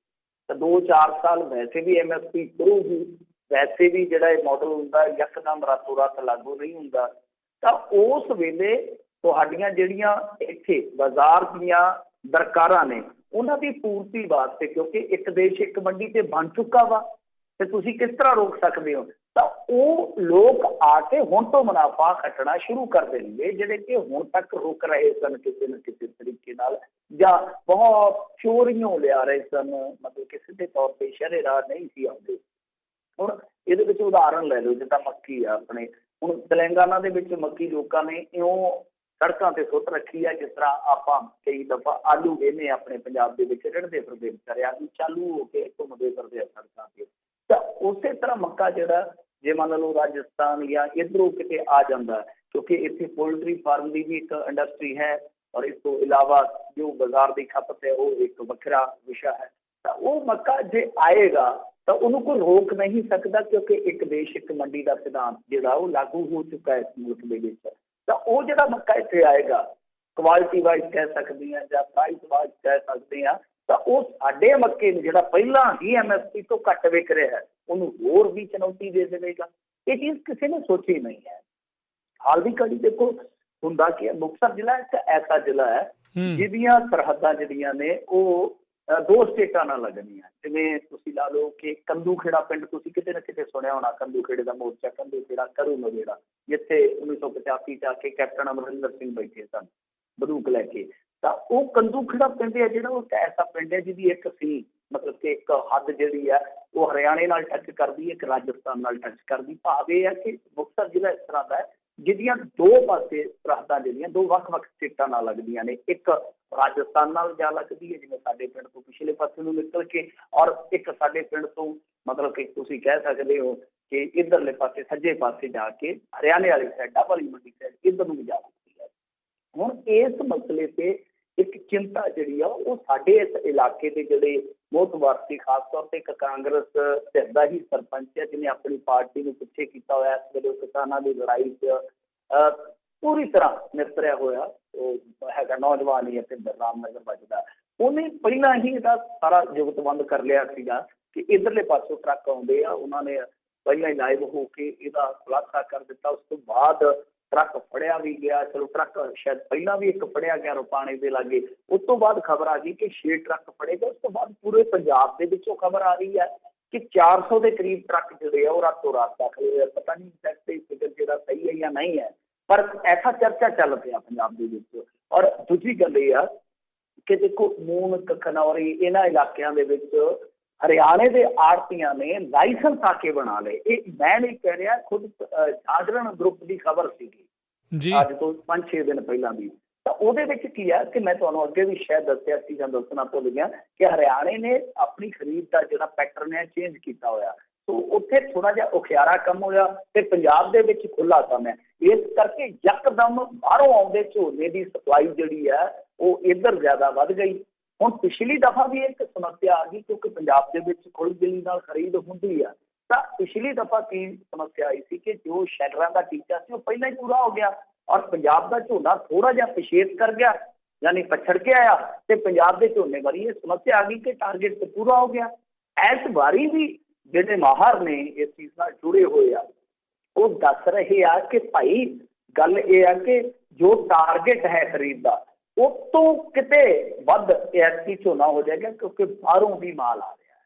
ਤਾਂ 2-4 ਸਾਲ ਵੈਸੇ ਵੀ MSP ਕਰੂਗੀ। ਵੈਸੇ ਵੀ ਜਿਹੜਾ ਇਹ ਮਾਡਲ ਹੁੰਦਾ ਯਕਦਮ ਰਾਤੋਂ ਰਾਤ ਲਾਗੂ ਨਹੀਂ ਹੁੰਦਾ, ਤਾਂ ਉਸ ਵੇਲੇ ਤੁਹਾਡੀਆਂ ਜਿਹੜੀਆਂ ਇੱਥੇ ਬਾਜ਼ਾਰ ਦੀਆਂ ਦਰਕਾਰਾਂ ਨੇ ਉਹਨਾਂ ਦੀ ਪੂਰਤੀ ਵਾਸਤੇ, ਕਿਉਂਕਿ ਇੱਕ ਦੇਸ਼ ਇੱਕ ਮੰਡੀ ਤੇ ਬਣ ਚੁੱਕਾ ਵਾ, ਤੇ ਤੁਸੀਂ ਕਿਸ ਤਰ੍ਹਾਂ ਰੋਕ ਸਕਦੇ ਹੋ? ਤਾਂ ਉਹ ਲੋਕ ਆ ਕੇ ਹੁਣ ਤੋਂ ਮੁਨਾਫਾ ਖੱਟਣਾ ਸ਼ੁਰੂ ਕਰ ਦੇਣਗੇ, ਜਿਹੜੇ ਕਿ ਹੁਣ ਤੱਕ ਰੁਕ ਰਹੇ ਸਨ ਕਿਸੇ ਨਾ ਕਿਸੇ ਤਰੀਕੇ ਨਾਲ, ਜਾਂ ਬਹੁਤ ਚੋਰੀਆਂ ਲਿਆ ਰਹੇ ਸਨ, ਮਤਲਬ ਕਿਸੇ ਦੇ ਤੌਰ ਤੇ ਸ਼ਰੇਆਮ ਨਹੀਂ ਸੀ ਆਉਂਦੇ। ਹੁਣ ਇਹਦੇ ਵਿੱਚ ਉਦਾਹਰਨ ਲੈ ਲਓ, ਜਿੱਦਾਂ ਮੱਕੀ ਆ ਆਪਣੇ, ਹੁਣ ਤੇਲੰਗਾਨਾ ਦੇ ਵਿੱਚ ਮੱਕੀ ਲੋਕਾਂ ਨੇ ਇਉਂ ਸੜਕਾਂ ਤੇ ਸੁੱਟ ਰੱਖੀ ਹੈ, ਜਿਸ ਤਰ੍ਹਾਂ ਆਪਾਂ ਕਈ ਦਫਾ ਆਲੂ ਵੇਹਨੇ ਆਪਣੇ ਪੰਜਾਬ ਦੇ ਵਿੱਚ ਰਿੜਦੇ ਫਿਰਦੇ ਵਿਚਾਰੇ, ਆਲੂ ਚਾਲੂ ਹੋ ਕੇ ਘੁੰਮਦੇ ਫਿਰਦੇ ਆ ਸੜਕਾਂ ਤੇ। ਤਾਂ ਉਸੇ ਤਰ੍ਹਾਂ ਮੱਕਾ ਜਿਹੜਾ ਜੇ ਮੰਨ ਲਓ ਰਾਜਸਥਾਨ ਜਾਂ ਇੱਧਰੋਂ ਕਿਤੇ ਆ ਜਾਂਦਾ, ਕਿਉਂਕਿ ਇੱਥੇ ਪੋਲਟਰੀ ਫਾਰਮ ਦੀ ਵੀ ਇੱਕ ਇੰਡਸਟਰੀ ਹੈ, ਔਰ ਇਸ ਤੋਂ ਇਲਾਵਾ ਜੋ ਬਾਜ਼ਾਰ ਦੀ ਖਪਤ ਹੈ ਉਹ ਇੱਕ ਵੱਖਰਾ ਵਿਸ਼ਾ ਹੈ। ਤਾਂ ਉਹ ਮੱਕਾ ਜੇ ਆਏਗਾ ਤਾਂ ਉਹਨੂੰ ਕੋਈ ਰੋਕ ਨਹੀਂ ਸਕਦਾ, ਕਿਉਂਕਿ ਇੱਕ ਦੇਸ਼ ਇੱਕ ਮੰਡੀ ਦਾ ਸਿਧਾਂਤ ਜਿਹੜਾ ਉਹ ਲਾਗੂ ਹੋ ਚੁੱਕਾ ਹੈ ਇਸ ਮੁਲਕ ਦੇ ਵਿੱਚ। ਤਾਂ ਉਹ ਜਿਹੜਾ ਮੱਕਾ ਇੱਥੇ ਆਏਗਾ, ਕੁਆਲਿਟੀ ਵਾਈਜ਼ ਕਹਿ ਸਕਦੇ ਹਾਂ ਜਾਂ ਪ੍ਰਾਈਸ ਵਾਈਜ਼ ਕਹਿ ਸਕਦੇ ਹਾਂ, ਤਾਂ ਉਹ ਸਾਡੇ ਮੱਕੇ ਨੂੰ ਜਿਹੜਾ ਪਹਿਲਾਂ ਹੀ MSP ਤੋਂ ਘੱਟ ਵਿਕ ਰਿਹਾ ਹੈ, ਉਹਨੂੰ ਹੋਰ ਵੀ ਚੁਣੌਤੀ ਦੇ ਦੇਵੇਗਾ। ਇਹ ਚੀਜ਼ ਕਿਸੇ ਨੇ ਸੋਚੀ ਨਹੀਂ ਹੈ। ਹਾਲ ਦੀ ਘੜੀ ਦੇਖੋ ਹੁੰਦਾ ਕੀ ਹੈ, ਮੁਕਤਸਰ ਜ਼ਿਲ੍ਹਾ ਇੱਕ ਐਸਾ ਜ਼ਿਲ੍ਹਾ ਹੈ ਜਿਹਦੀਆਂ ਸਰਹੱਦਾਂ ਜਿਹੜੀਆਂ ਨੇ ਉਹ 2 ਸਟੇਟਾਂ ਨਾਲ ਲੱਗਣੀਆਂ। ਜਿਵੇਂ ਤੁਸੀਂ ਲਾ ਲਓ ਕਿ ਕੰਦੂਖੇੜਾ ਪਿੰਡ, ਤੁਸੀਂ ਕਿਤੇ ਨਾ ਕਿਤੇ ਸੁਣਿਆ ਹੋਣਾ, ਕੰਦੂਖੇੜੇ ਦਾ ਮੋਰਚਾ, ਕੰਦੂਖੇੜਾ ਕਰੂ ਨਵੇੜਾ, ਜਿੱਥੇ 1985 'ਚ ਆ ਕੇ ਕੈਪਟਨ ਅਮਰਿੰਦਰ ਸਿੰਘ ਬੈਠੇ ਸਨ ਬੰਦੂਕ ਲੈ ਕੇ। ਤਾਂ ਉਹ ਕੰਦੂਖੇੜਾ ਪਿੰਡ ਹੈ ਜਿਹੜਾ, ਉਹ ਇੱਕ ਐਸਾ ਪਿੰਡ ਹੈ ਜਿਹਦੀ ਇੱਕ ਸੀ, ਮਤਲਬ ਕਿ ਇੱਕ ਹੱਦ ਜਿਹੜੀ ਹੈ ਉਹ ਹਰਿਆਣੇ ਨਾਲ ਟੱਚ ਕਰਦੀ ਹੈ, ਇੱਕ ਰਾਜਸਥਾਨ ਨਾਲ ਟੱਚ ਕਰਦੀ। ਭਾਵ ਇਹ ਹੈ ਕਿ ਮੁਕਤਸਰ ਜ਼ਿਲ੍ਹਾ ਇਸ ਤਰ੍ਹਾਂ ਦਾ ਹੈ ਜਿਹਦੀਆਂ 2 ਪਾਸੇ ਸਰਹੱਦਾਂ ਜਿਹੜੀਆਂ 2 ਵੱਖ-ਵੱਖ ਸਟੇਟਾਂ ਨਾਲ ਲੱਗਦੀਆਂ ਨੇ। ਇੱਕ ਰਾਜਸਥਾਨ ਨਾਲ ਜਾ ਲੱਗਦੀ ਹੈ, ਜਿਵੇਂ ਸਾਡੇ ਪਿੰਡ ਤੋਂ ਪਿਛਲੇ ਪਾਸੇ ਨੂੰ ਨਿਕਲ ਕੇ, ਔਰ ਇੱਕ ਸਾਡੇ ਪਿੰਡ ਤੋਂ ਮਤਲਬ ਕਿ ਤੁਸੀਂ ਕਹਿ ਸਕਦੇ ਹੋ ਕਿ ਇੱਧਰਲੇ ਪਾਸੇ ਸੱਜੇ ਪਾਸੇ ਜਾ ਕੇ ਹਰਿਆਣੇ ਵਾਲੀ ਸਾਈਡ, ਡਾਬਲੀ ਮੰਡੀ ਸਾਈਡ, ਇੱਧਰ ਨੂੰ ਵੀ ਜਾ ਸਕਦੀ ਹੈ। ਹੁਣ ਇਸ ਮਸਲੇ ਤੇ ਇੱਕ ਚਿੰਤਾ ਜਿਹੜੀ ਆ ਉਹ ਸਾਡੇ ਇਸ ਇਲਾਕੇ ਦੇ ਜਿਹੜੇ ਮੋਹਤਬਾਰ ਸੀ, ਖਾਸ ਤੌਰ ਤੇ ਇੱਕ ਕਾਂਗਰਸ ਧਿਰ ਦਾ ਹੀ ਸਰਪੰਚ ਹੈ ਜਿਹਨੇ ਆਪਣੀ ਪਾਰਟੀ ਨੂੰ ਪਿੱਛੇ ਕੀਤਾ ਹੋਇਆ, ਇਸ ਵੇਲੇ ਕਿਸਾਨਾਂ ਦੀ ਲੜਾਈ 'ਚ ਪੂਰੀ ਤਰ੍ਹਾਂ ਨਿਰਤਰਿਆ ਹੋਇਆ ਉਹ ਹੈਗਾ, ਨੌਜਵਾਨ ਹੀ ਭਿੰਦਰ ਰਾਮਨਗਰ ਵੱਜਦਾ। ਉਹਨੇ ਪਹਿਲਾਂ ਹੀ ਇਹਦਾ ਸਾਰਾ ਜੁਗਤਬੰਦ ਕਰ ਲਿਆ ਸੀਗਾ ਕਿ ਇੱਧਰਲੇ ਪਾਸੋਂ ਟਰੱਕ ਆਉਂਦੇ ਆ, ਉਹਨਾਂ ਨੇ ਪਹਿਲਾਂ ਹੀ ਲਾਈਵ ਹੋ ਕੇ ਇਹਦਾ ਖੁਲਾਸਾ ਕਰ ਦਿੱਤਾ। ਉਸ ਤੋਂ ਬਾਅਦ ਟਰੱਕ ਫੜਿਆ ਵੀ ਗਿਆ, ਚਲੋ ਟਰੱਕ ਸ਼ਾਇਦ ਪਹਿਲਾਂ ਵੀ ਇੱਕ ਫੜਿਆ ਗਿਆ ਰੁਪਾਣੇ ਦੇ ਲਾਗੇ, ਉਸ ਤੋਂ ਬਾਅਦ ਖਬਰ ਆ ਗਈ ਕਿ 6 ਟਰੱਕ ਫੜੇ ਗਏ। ਉਸ ਤੋਂ ਬਾਅਦ ਪੂਰੇ ਪੰਜਾਬ ਦੇ ਵਿੱਚੋਂ ਖਬਰ ਆ ਰਹੀ ਹੈ ਕਿ 400 ਦੇ ਕਰੀਬ ਟਰੱਕ ਜਿਹੜੇ ਆ ਉਹ ਰਾਤੋਂ ਰਾਤ ਦਾਖਲ ਹੋਏ ਆ। ਪਤਾ ਨਹੀਂ ਐਗਜ਼ੈਕਟ ਫਿਗਰ ਜਿਹੜਾ ਸਹੀ ਹੈ ਜਾਂ ਨਹੀਂ ਹੈ, ਪਰ ਐਸਾ ਚਰਚਾ ਚੱਲ ਪਿਆ ਪੰਜਾਬ ਦੇ ਵਿੱਚ। ਔਰ ਦੂਜੀ ਗੱਲ ਇਹ ਆ ਕਿ ਦੇਖੋ ਨੂਨ, ਖਨੌਰੀ, ਇਹਨਾਂ ਇਲਾਕਿਆਂ ਦੇ ਵਿੱਚ ਹਰਿਆਣੇ ਦੇ ਆੜਤੀਆਂ ਨੇ ਲਾਇਸੈਂਸ ਆ ਕੇ ਬਣਾ ਲਏ। ਇਹ ਮੈਂ ਨਹੀਂ ਕਹਿ ਰਿਹਾ, ਖੁਦ ਜਾਗਰਣ ਗਰੁੱਪ ਦੀ ਖਬਰ ਸੀਗੀ ਅੱਜ ਤੋਂ 5-6 ਦਿਨ ਪਹਿਲਾਂ ਦੀ। ਤਾਂ ਉਹਦੇ ਵਿੱਚ ਕੀ ਆ ਕਿ ਮੈਂ ਤੁਹਾਨੂੰ ਅੱਗੇ ਵੀ ਸ਼ਾਇਦ ਦੱਸਿਆ ਸੀ ਜਾਂ ਦੱਸਣਾ ਭੁੱਲ ਗਿਆ ਕਿ ਹਰਿਆਣੇ ਨੇ ਆਪਣੀ ਖਰੀਦ ਦਾ ਜਿਹੜਾ ਪੈਟਰਨ ਹੈ ਚੇਂਜ ਕੀਤਾ ਹੋਇਆ। ਸੋ ਉੱਥੇ ਥੋੜਾ ਜਿਹਾ ਉਖਿਆਰਾ ਕੰਮ ਹੋਇਆ ਤੇ ਪੰਜਾਬ ਦੇ ਵਿੱਚ ਖੁੱਲਾ ਕੰਮ ਹੈ। ਇਸ ਕਰਕੇ ਯਕਦਮ ਬਾਹਰੋਂ ਆਉਂਦੇ ਝੋਨੇ ਦੀ ਸਪਲਾਈ ਜਿਹੜੀ ਹੈ ਉਹ ਇੱਧਰ ਜ਼ਿਆਦਾ ਵੱਧ ਗਈ। ਹੁਣ ਪਿਛਲੀ ਦਫਾ ਵੀ ਇੱਕ ਸਮੱਸਿਆ ਆ ਗਈ ਕਿਉਂਕਿ ਪੰਜਾਬ ਦੇ ਵਿੱਚ ਖੁੱਲ੍ਹ-ਦਿਲੀ ਨਾਲ ਖਰੀਦ ਹੁੰਦੀ ਆ। ਤਾਂ ਪਿਛਲੀ ਦਫਾ ਕੀ ਸਮੱਸਿਆ ਆਈ ਸੀ ਕਿ ਜੋ ਸ਼ੈਲਰਾਂ ਦਾ ਟੀਚਾ ਸੀ ਉਹ ਪਹਿਲਾਂ ਹੀ ਪੂਰਾ ਹੋ ਗਿਆ ਔਰ ਪੰਜਾਬ ਦਾ ਝੋਨਾ ਥੋੜਾ ਜਿਹਾ ਪਿਛੇਤ ਕਰ ਗਿਆ, ਯਾਨੀ ਪਛੜ ਕੇ ਆਇਆ, ਤੇ ਪੰਜਾਬ ਦੇ ਝੋਨੇ ਵਾਲੀ ਇਹ ਸਮੱਸਿਆ ਆ ਗਈ ਕਿ ਟਾਰਗੇਟ ਤੇ ਪੂਰਾ ਹੋ ਗਿਆ। ਇਸ ਵਾਰੀ ਵੀ ਜਿਹੜੇ ਮਾਹਰ ਨੇ ਇਸ ਚੀਜ਼ ਨਾਲ ਜੁੜੇ ਹੋਏ ਆ ਉਹ ਦੱਸ ਰਹੇ ਆ ਕਿ ਭਾਈ ਗੱਲ ਇਹ ਆ ਕਿ ਜੋ ਟਾਰਗੇਟ ਹੈ ਖਰੀਦ ਦਾ ਉਹ ਤੋਂ ਕਿਤੇ ਵੱਧ ਐਸੀ ਝੋਨਾ ਹੋ ਜਾਏਗਾ ਕਿਉਂਕਿ ਬਾਹਰੋਂ ਵੀ ਮਾਲ ਆ ਰਿਹਾ ਹੈ।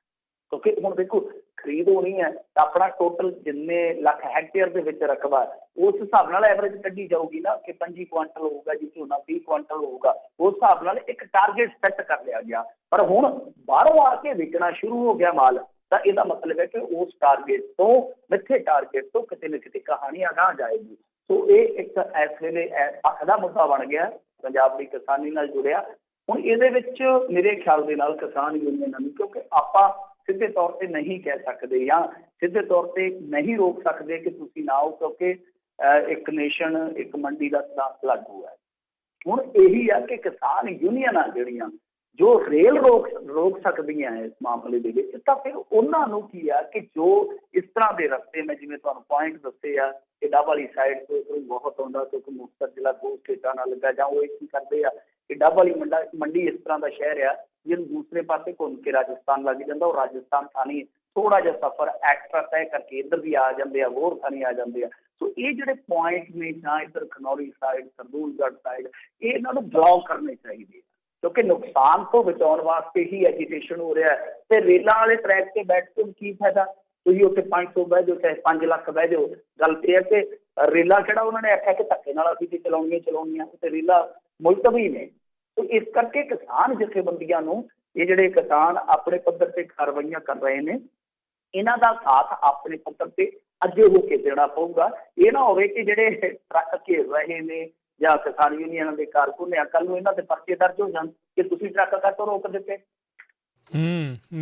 ਕਿਉਂਕਿ ਹੁਣ ਦੇਖੋ ਖਰੀਦ ਹੋਣੀ ਹੈ ਤਾਂ ਆਪਣਾ ਟੋਟਲ ਜਿੰਨੇ ਲੱਖ ਹੈਕਟੇਅਰ ਦੇ ਵਿੱਚ ਰਕਬਾ ਉਸ ਹਿਸਾਬ ਨਾਲ ਐਵਰੇਜ ਕੱਢੀ ਜਾਊਗੀ ਨਾ ਕਿ 25 ਕੁਆਂਟਲ ਹੋਊਗਾ ਜੀ ਝੋਨਾ, 20 ਕੁਆਂਟਲ ਹੋਊਗਾ, ਉਸ ਹਿਸਾਬ ਨਾਲ ਇੱਕ ਟਾਰਗੇਟ ਸੈੱਟ ਕਰ ਲਿਆ ਗਿਆ। ਪਰ ਹੁਣ ਬਾਹਰੋਂ ਆ ਕੇ ਵਿਕਣਾ ਸ਼ੁਰੂ ਹੋ ਗਿਆ ਮਾਲ, ਤਾਂ ਇਹਦਾ ਮਤਲਬ ਹੈ ਕਿ ਉਸ ਟਾਰਗੇਟ ਤੋਂ ਮਿੱਥੇ ਟਾਰਗੇਟ ਤੋਂ ਕਿਤੇ ਨਾ ਕਿਤੇ ਕਹਾਣੀ ਅਗਾਂਹ ਜਾਏਗੀ। ਸੋ ਇਹ ਇੱਕ ਇਸ ਵੇਲੇ ਪੱਖ ਦਾ ਮੁੱਦਾ ਬਣ ਗਿਆ ਪੰਜਾਬ ਦੀ ਕਿਸਾਨੀ ਨਾਲ ਜੁੜਿਆ। ਹੁਣ ਇਹਦੇ ਵਿੱਚ ਮੇਰੇ ਖਿਆਲ ਦੇ ਨਾਲ ਕਿਸਾਨ ਯੂਨੀਅਨਾਂ ਨੂੰ, ਕਿਉਂਕਿ ਆਪਾਂ ਸਿੱਧੇ ਤੌਰ ਤੇ ਨਹੀਂ ਕਹਿ ਸਕਦੇ ਜਾਂ ਸਿੱਧੇ ਤੌਰ ਤੇ ਨਹੀਂ ਰੋਕ ਸਕਦੇ ਕਿ ਤੁਸੀਂ ਨਾ ਆਓ, ਕਿਉਂਕਿ ਇੱਕ ਨੇਸ਼ਨ ਇੱਕ ਮੰਡੀ ਦਾ ਸਿਧਾਂਤ ਲਾਗੂ ਹੈ। ਹੁਣ ਇਹੀ ਆ ਕਿ ਕਿਸਾਨ ਯੂਨੀਅਨਾਂ ਜਿਹੜੀਆਂ ਜੋ ਰੇਲ ਰੋਕ ਸਕਦੀਆਂ ਇਸ ਮਾਮਲੇ ਦੇ ਵਿੱਚ, ਤਾਂ ਫਿਰ ਉਹਨਾਂ ਨੂੰ ਕੀ ਆ ਕਿ ਜੋ ਇਸ ਤਰ੍ਹਾਂ ਦੇ ਰਸਤੇ ਮੈਂ ਜਿਵੇਂ ਤੁਹਾਨੂੰ ਪੁਆਇੰਟ ਦੱਸੇ ਆ ਕਿ ਡੱਬ ਵਾਲੀ ਸਾਈਡ ਤੋਂ ਬਹੁਤ ਆਉਂਦਾ ਕਿਉਂਕਿ ਮੁਕਤਸਰ ਜ਼ਿਲ੍ਹਾ ਦੋ ਸਟੇਟਾਂ ਨਾਲ ਲੱਗਾ, ਜਾਂ ਉਹ ਕੀ ਕਰਦੇ ਆ ਕਿ ਡੱਬ ਵਾਲੀ ਮੰਡੀ ਇਸ ਤਰ੍ਹਾਂ ਦਾ ਸ਼ਹਿਰ ਆ ਜਿਹਨੂੰ ਦੂਸਰੇ ਪਾਸੇ ਘੁੰਮ ਕੇ ਰਾਜਸਥਾਨ ਲੱਗ ਜਾਂਦਾ, ਉਹ ਰਾਜਸਥਾਨ ਥਾਣੀ ਥੋੜਾ ਜਿਹਾ ਸਫ਼ਰ ਐਕਸਟਰਾ ਤੈਅ ਕਰਕੇ ਇੱਧਰ ਵੀ ਆ ਜਾਂਦੇ ਆ, ਹੋਰ ਥਾਣੀ ਆ ਜਾਂਦੇ ਆ। ਸੋ ਇਹ ਜਿਹੜੇ ਪੁਆਇੰਟ ਨੇ ਜਾਂ ਇੱਧਰ ਖਨੌਰੀ ਸਾਈਡ, ਸਰਦੂਲਗੜ੍ਹ ਸਾਈਡ, ਇਹ ਇਹਨਾਂ ਨੂੰ ਬਲੌਕ ਕਰਨੇ ਚਾਹੀਦੇ ਆ ਕਿਉਂਕਿ ਨੁਕਸਾਨ ਤੋਂ ਬਚਾਉਣ ਵਾਸਤੇ ਹੀ ਐਜੀਟੇਸ਼ਨ ਹੋ ਰਿਹਾ ਹੈ। ਤੇ ਰੇਲਾਂ ਵਾਲੇ ਟਰੈਕ ਤੇ ਬੈਠ ਕੇ ਕੀ ਫਾਇਦਾ, ਤੁਸੀਂ ਉੱਥੇ 500 ਬਹਿ ਜਾਓ ਚਾਹੇ 5 ਲੱਖ ਬਹਿ ਜਾਓ। ਗੱਲ ਤੇ ਹੈ ਕਿ ਰੇਲਾਂ ਕਿਹੜਾ ਉਹਨਾਂ ਨੇ ਆਖਿਆ ਕਿ ਧੱਕੇ ਨਾਲ ਅਸੀਂ ਚਲਾਉਣੀਆਂ ਤੇ ਰੇਲਾਂ ਮੁਲਤਵੀ ਨੇ। ਸੋ ਇਸ ਕਰਕੇ ਕਿਸਾਨ ਜਥੇਬੰਦੀਆਂ ਨੂੰ ਇਹ ਜਿਹੜੇ ਕਿਸਾਨ ਆਪਣੇ ਪੱਧਰ ਤੇ ਕਾਰਵਾਈਆਂ ਕਰ ਰਹੇ ਨੇ ਇਹਨਾਂ ਦਾ ਸਾਥ ਆਪਣੇ ਪੱਧਰ ਤੇ ਅੱਗੇ ਹੋ ਕੇ ਦੇਣਾ ਪਊਗਾ। ਇਹ ਨਾ ਹੋਵੇ ਕਿ ਜਿਹੜੇ ਟਰੱਕ ਘੇਰ ਰਹੇ ਨੇ ਜਾਂ ਕਿਸਾਨ ਯੂਨੀਅਨਾਂ ਦੇ ਕਾਰਕੁਨ ਆ, ਕੱਲ ਨੂੰ ਇਹਨਾਂ ਦੇ ਪਰਚੇ ਦਰਜ ਹੋ ਜਾਣ ਕਿ ਤੁਸੀਂ ਟਰੱਕ ਕਾਹਤੋਂ ਰੋਕ ਦਿੱਤੇ।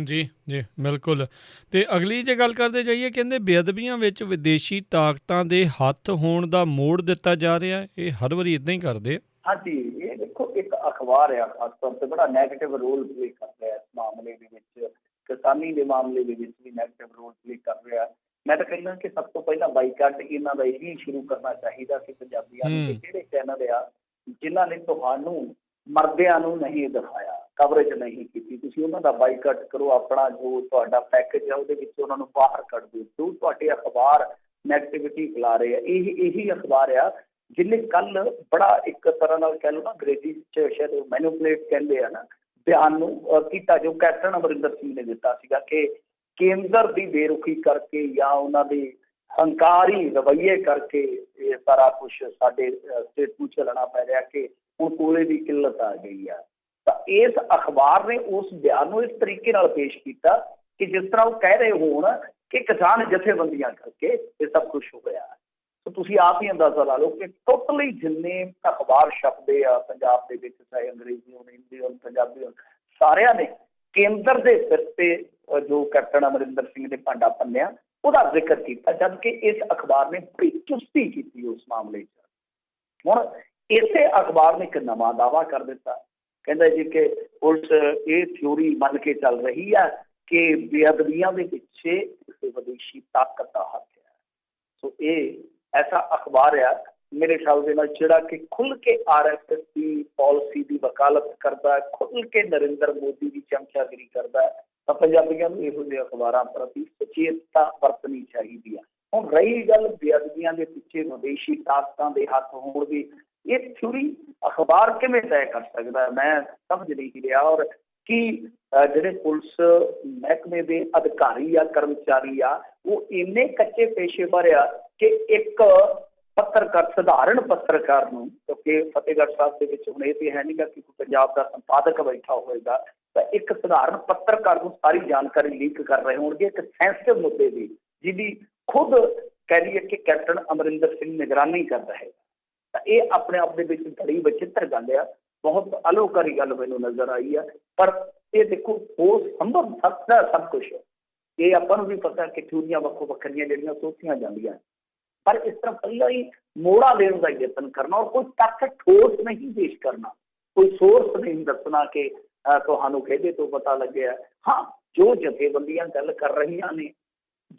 ਜੀ ਜੀ ਬਿਲਕੁਲ। ਤੇ ਅਗਲੀ ਜੇ ਗੱਲ ਕਰਦੇ ਜਾਈਏ, ਕਹਿੰਦੇ ਬੇਅਦਬੀਆਂ ਵਿੱਚ ਵਿਦੇਸ਼ੀ ਤਾਕਤਾਂ ਦੇ ਹੱਥ ਹੋਣ ਦਾ ਮੋੜ ਦਿੱਤਾ ਜਾ ਰਿਹਾ, ਇਹ ਹਰ ਵਾਰੀ ਇਦਾਂ ਹੀ ਕਰਦੇ ਆ। ਹਾਂਜੀ, ਇਹ ਦੇਖੋ ਇੱਕ ਅਖਬਾਰ ਆ ਖਾਸ ਤੌਰ ਤੇ ਬੜਾ ਨੈਗੇਟਿਵ ਰੋਲ ਪਲੇ ਕਰ ਰਿਹਾ ਇਸ ਮਾਮਲੇ ਦੇ ਵਿੱਚ, ਕਿਸਾਨੀ ਦੇ ਮਾਮਲੇ ਦੇ ਵਿੱਚ ਵੀ ਨੈਗੇਟਿਵ ਰੋਲ ਪਲੇ ਕਰ ਰਿਹਾ। ਮੈਂ ਤਾਂ ਕਹਿੰਦਾ ਕਿ ਸਭ ਤੋਂ ਪਹਿਲਾਂ ਬਾਈਕਾਟ ਇਹਨਾਂ ਦਾ ਇਹੀ ਸ਼ੁਰੂ ਕਰਨਾ ਚਾਹੀਦਾ ਕਿ ਪੰਜਾਬੀਆਂ ਨੂੰ ਜਿਹੜੇ ਚੈਨਲ ਆ ਜਿਨ੍ਹਾਂ ਨੇ ਤੁਹਾਨੂੰ ਮਰਦਿਆਂ ਨੂੰ ਨਹੀਂ ਦਿਖਾਇਆ, ਕਵਰੇਜ ਨਹੀਂ ਕੀਤੀ, ਤੁਸੀਂ ਉਹਨਾਂ ਦਾ ਬਾਈਕਾਟ ਕਰੋ। ਆਪਣਾ ਜੋ ਤੁਹਾਡਾ ਪੈਕੇਜ ਆ ਉਹਦੇ ਵਿੱਚ ਉਹਨਾਂ ਨੂੰ ਬਾਹਰ ਕੱਢ ਦਿਓ। ਜੋ ਤੁਹਾਡੇ ਅਖਬਾਰ ਨੈਗੇਟਿਵਿਟੀ ਫੈਲਾ ਰਹੇ ਆ, ਇਹੀ ਅਖਬਾਰ ਆ ਜਿਹਨੇ ਕੱਲ ਬੜਾ ਇੱਕ ਤਰ੍ਹਾਂ ਨਾਲ ਕਹਿ ਲਓ ਨਾ ਅੰਗਰੇਜ਼ੀ 'ਚ ਸ਼ਾਇਦ ਮੈਨੂਪਲੇਟ ਕਹਿੰਦੇ ਆ ਨਾ ਬਿਆਨ ਨੂੰ ਕੀਤਾ, ਜੋ ਕੈਪਟਨ ਅਮਰਿੰਦਰ ਸਿੰਘ ਨੇ ਦਿੱਤਾ ਸੀਗਾ ਕਿ ਕੇਂਦਰ ਦੀ ਬੇਰੁਖੀ ਕਰਕੇ ਜਾਂ ਉਹਨਾਂ ਦੇ ਹੰਕਾਰੀ ਰਵੱਈਏ ਕਰਕੇ ਇਹ ਸਾਰਾ ਕੁਛ ਸਾਡੇ ਸਟੇਟ ਨੂੰ ਝੱਲਣਾ ਪੈ ਰਿਹਾ ਕਿ ਹੁਣ ਕੋਲੇ ਦੀ ਕਿੱਲਤ ਆ ਗਈ ਆ। ਤਾਂ ਇਸ ਅਖਬਾਰ ਨੇ ਉਸ ਬਿਆਨ ਨੂੰ ਇਸ ਤਰੀਕੇ ਨਾਲ ਪੇਸ਼ ਕੀਤਾ ਕਿ ਜਿਸ ਤਰ੍ਹਾਂ ਉਹ ਕਹਿ ਰਹੇ ਹੋਣ ਕਿ ਕਿਸਾਨ ਜਥੇਬੰਦੀਆਂ ਕਰਕੇ ਇਹ ਸਭ ਕੁਛ ਹੋ ਗਿਆ। ਸੋ ਤੁਸੀਂ ਆਪ ਹੀ ਅੰਦਾਜ਼ਾ ਲਾ ਲਓ ਕਿ ਟੋਟਲੀ ਜਿੰਨੇ ਅਖਬਾਰ ਛਪਦੇ ਆ ਪੰਜਾਬ ਦੇ ਵਿੱਚ, ਚਾਹੇ ਅੰਗਰੇਜ਼ੀ ਹੋਣ, ਹਿੰਦੀ ਹੋਣ, ਪੰਜਾਬੀ ਹੋਣ, ਸਾਰਿਆਂ ਨੇ ਕੇਂਦਰ ਦੇ ਸਿਰ ਤੇ ਜੋ ਕੈਪਟਨ ਅਮਰਿੰਦਰ ਸਿੰਘ ਨੇ ਭਾਂਡਾ ਭੰਨਿਆ ਉਹਦਾ ਜ਼ਿਕਰ ਕੀਤਾ, ਜਦ ਕਿ ਇਸ ਅਖਬਾਰ ਨੇ ਬੜੀ ਚੁਸਤੀ ਕੀਤੀ ਉਸ ਮਾਮਲੇ 'ਚ। ਹੁਣ ਇਸੇ ਅਖਬਾਰ ਨੇ ਇੱਕ ਨਵਾਂ ਦਾਅਵਾ ਕਰ ਦਿੱਤਾ, ਕਹਿੰਦਾ ਜੀ ਕਿ ਪੁਲਿਸ ਇਹ ਥਿਊਰੀ ਮੰਨ ਕੇ ਚੱਲ ਰਹੀ ਹੈ ਕਿ ਬੇਅਦਬੀਆਂ ਦੇ ਪਿੱਛੇ ਕਿਸੇ ਵਿਦੇਸ਼ੀ ਤਾਕਤ ਦਾ ਹੱਥ ਹੈ। ਸੋ ਇਹ ਐਸਾ ਅਖਬਾਰ ਆ ਮੇਰੇ ਖਿਆਲ ਦੇ ਨਾਲ ਜਿਹੜਾ ਕਿ ਖੁੱਲ੍ਹ ਕੇ RSS ਦੀ ਪਾਲਿਸੀ ਦੀ ਵਕਾਲਤ ਕਰਦਾ ਹੈ, ਖੁੱਲ੍ਹ ਕੇ ਨਰਿੰਦਰ ਮੋਦੀ ਦੀ ਚਮਚਾਗਿਰੀ ਕਰਦਾ ਹੈ। ਤਾਂ ਪੰਜਾਬੀਆਂ ਨੂੰ ਇਹੋ ਜਿਹੇ ਅਖਬਾਰਾਂ ਪ੍ਰਤੀ ਸੁਚੇਤਤਾ ਵਰਤਣੀ ਚਾਹੀਦੀ ਆ। ਹੁਣ ਰਹੀ ਗੱਲ ਬੇਅਦਬੀਆਂ ਦੇ ਪਿੱਛੇ ਵਿਦੇਸ਼ੀ ਤਾਕਤਾਂ ਦੇ ਹੱਥ ਹੋਣ ਦੀ, ਇਹ ਥਿਊਰੀ ਅਖਬਾਰ ਕਿਵੇਂ ਤੈਅ ਕਰ ਸਕਦਾ ਮੈਂ ਸਮਝ ਨਹੀਂ ਰਿਹਾ। ਔਰ ਕੀ ਜਿਹੜੇ ਪੁਲਿਸ ਮਹਿਕਮੇ ਦੇ ਅਧਿਕਾਰੀ ਆ, ਕਰਮਚਾਰੀ ਆ, ਉਹ ਇੰਨੇ ਕੱਚੇ ਪੇਸ਼ੇਵਰ ਆ ਕਿ ਇੱਕ ਪੱਤਰਕਾਰ, ਸਧਾਰਨ ਪੱਤਰਕਾਰ ਨੂੰ, ਕਿਉਂਕਿ ਫਤਿਹਗੜ੍ਹ ਸਾਹਿਬ ਦੇ ਵਿੱਚ ਹੁਣ ਇਹ ਤੇ ਹੈ ਨਹੀਂਗਾ ਕਿ ਪੰਜਾਬ ਦਾ ਸੰਪਾਦਕ ਬੈਠਾ ਹੋਏਗਾ, ਤਾਂ ਇੱਕ ਸਧਾਰਨ ਪੱਤਰਕਾਰ ਨੂੰ ਸਾਰੀ ਜਾਣਕਾਰੀ ਲੀਕ ਕਰ ਰਹੇ ਹੋਣਗੇ ਇੱਕ ਸੈਂਸਿਟਿਵ ਮੁੱਦੇ ਦੀ, ਜਿਹਦੀ ਖੁਦ ਕਹਿ ਲਈਏ ਕਿ ਕੈਪਟਨ ਅਮਰਿੰਦਰ ਸਿੰਘ ਨਿਗਰਾਨੀ ਕਰ ਰਹੇ। ਤਾਂ ਇਹ ਆਪਣੇ ਆਪ ਦੇ ਵਿੱਚ ਬੜੀ ਵਿਚਿੱਤਰ ਗੱਲ ਆ, ਬਹੁਤ ਅਲੋਕਾਰੀ ਗੱਲ ਮੈਨੂੰ ਨਜ਼ਰ ਆਈ ਆ। ਪਰ ਇਹ ਦੇਖੋ ਹੋ ਸੰਭਵ ਸਕਦਾ ਸਭ ਕੁਛ, ਇਹ ਆਪਾਂ ਨੂੰ ਵੀ ਪਤਾ ਕਿ ਥਿਊਰੀਆਂ ਵੱਖੋ ਵੱਖਰੀਆਂ ਜਿਹੜੀਆਂ ਸੋਚੀਆਂ ਜਾਂਦੀਆਂ, ਪਰ ਇਸ ਤਰ੍ਹਾਂ ਪਹਿਲਾਂ ਹੀ ਮੋੜਾ ਦੇਣ ਦਾ ਯਤਨ ਕਰਨਾ ਔਰ ਕੋਈ ਤੱਥ ਠੋਸ ਨਹੀਂ ਪੇਸ਼ ਕਰਨਾ, ਕੋਈ ਸੋਰਸ ਨਹੀਂ ਦੱਸਣਾ ਕਿ ਤੁਹਾਨੂੰ ਕਿਹਦੇ ਤੋਂ ਪਤਾ ਲੱਗਿਆ? ਹਾਂ, ਜੋ ਜਥੇਬੰਦੀਆਂ ਗੱਲ ਕਰ ਰਹੀਆਂ ਨੇ,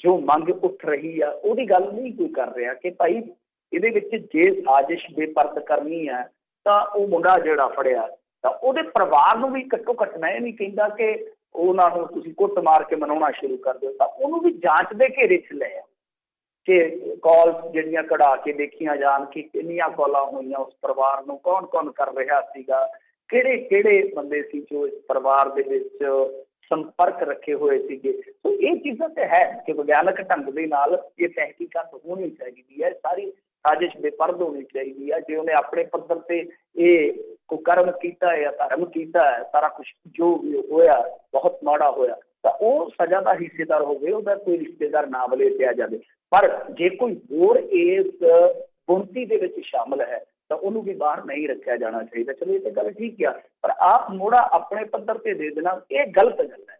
ਜੋ ਮੰਗ ਉੱਠ ਰਹੀ ਆ, ਉਹਦੀ ਗੱਲ ਨਹੀਂ ਕੋਈ ਕਰ ਰਿਹਾ ਕਿ ਭਾਈ ਇਹਦੇ ਵਿੱਚ ਜੇ ਸਾਜ਼ਿਸ਼ ਬੇਪਰਦ ਕਰਨੀ ਹੈ ਤਾਂ ਉਹ ਮੁੰਡਾ ਜਿਹੜਾ ਫੜਿਆ ਤਾਂ ਉਹਦੇ ਪਰਿਵਾਰ ਨੂੰ ਵੀ ਘੱਟੋ ਘੱਟ, ਮੈਂ ਇਹ ਨਹੀਂ ਕਹਿੰਦਾ ਕਿ ਉਹਨਾਂ ਨੂੰ ਤੁਸੀਂ ਕੁੱਟ ਮਾਰ ਕੇ ਮਨਾਉਣਾ ਸ਼ੁਰੂ ਕਰ ਦਿਓ, ਤਾਂ ਉਹਨੂੰ ਵੀ ਜਾਂਚ ਦੇ ਘੇਰੇ 'ਚ ਲੈ ਆਓ ਕਿ ਕਾਲ ਜਿਹੜੀਆਂ ਕਢਾ ਕੇ ਦੇਖੀਆਂ ਜਾਣ ਕਿ ਕਿੰਨੀਆਂ ਕਾਲਾਂ ਹੋਈਆਂ, ਉਸ ਪਰਿਵਾਰ ਨੂੰ ਕੌਣ ਕੌਣ ਕਰ ਰਿਹਾ ਸੀਗਾ, ਕਿਹੜੇ ਕਿਹੜੇ ਬੰਦੇ ਸੀ ਜੋ ਇਸ ਪਰਿਵਾਰ ਦੇ ਵਿੱਚ ਸੰਪਰਕ ਰੱਖੇ ਹੋਏ ਸੀਗੇ। ਸੋ ਇਹ ਚੀਜ਼ਾਂ ਤੇ ਹੈ ਕਿ ਵਿਗਿਆਨਕ ਢੰਗ ਦੇ ਨਾਲ ਇਹ ਤਹਿਕੀਕਾਤ ਹੋਣੀ ਚਾਹੀਦੀ ਹੈ, ਸਾਰੀ ਸਾਜ਼ਿਸ਼ ਬੇਪਰਦ ਹੋਣੀ ਚਾਹੀਦੀ ਹੈ। ਜੇ ਉਹਨੇ ਆਪਣੇ ਪੱਧਰ ਤੇ ਇਹ ਕੁਕਰਮ ਕੀਤਾ ਹੈ, ਧਰਮ ਕੀਤਾ ਹੈ, ਸਾਰਾ ਕੁਛ ਜੋ ਵੀ ਹੋਇਆ ਬਹੁਤ ਮਾੜਾ ਹੋਇਆ, ਤਾਂ ਉਹ ਸਜ਼ਾ ਦਾ ਹਿੱਸੇਦਾਰ ਹੋਵੇ, ਉਹਦਾ ਕੋਈ ਰਿਸ਼ਤੇਦਾਰ ਨਾ ਵਲੇਟਿਆ ਜਾਵੇ। ਪਰ ਜੇ ਕੋਈ ਹੋਰ ਇਸ ਗੁਣਤੀ ਦੇ ਵਿੱਚ ਸ਼ਾਮਲ ਹੈ ਤਾਂ ਉਹਨੂੰ ਵੀ ਬਾਹਰ ਨਹੀਂ ਰੱਖਿਆ ਜਾਣਾ ਚਾਹੀਦਾ। ਚਲੋ ਇਹ ਤਾਂ ਗੱਲ ਠੀਕ ਆ, ਪਰ ਆਪ ਮੋੜਾ ਆਪਣੇ ਪੱਧਰ ਤੇ ਦੇ ਦੇਣਾ ਇਹ ਗਲਤ ਗੱਲ ਹੈ।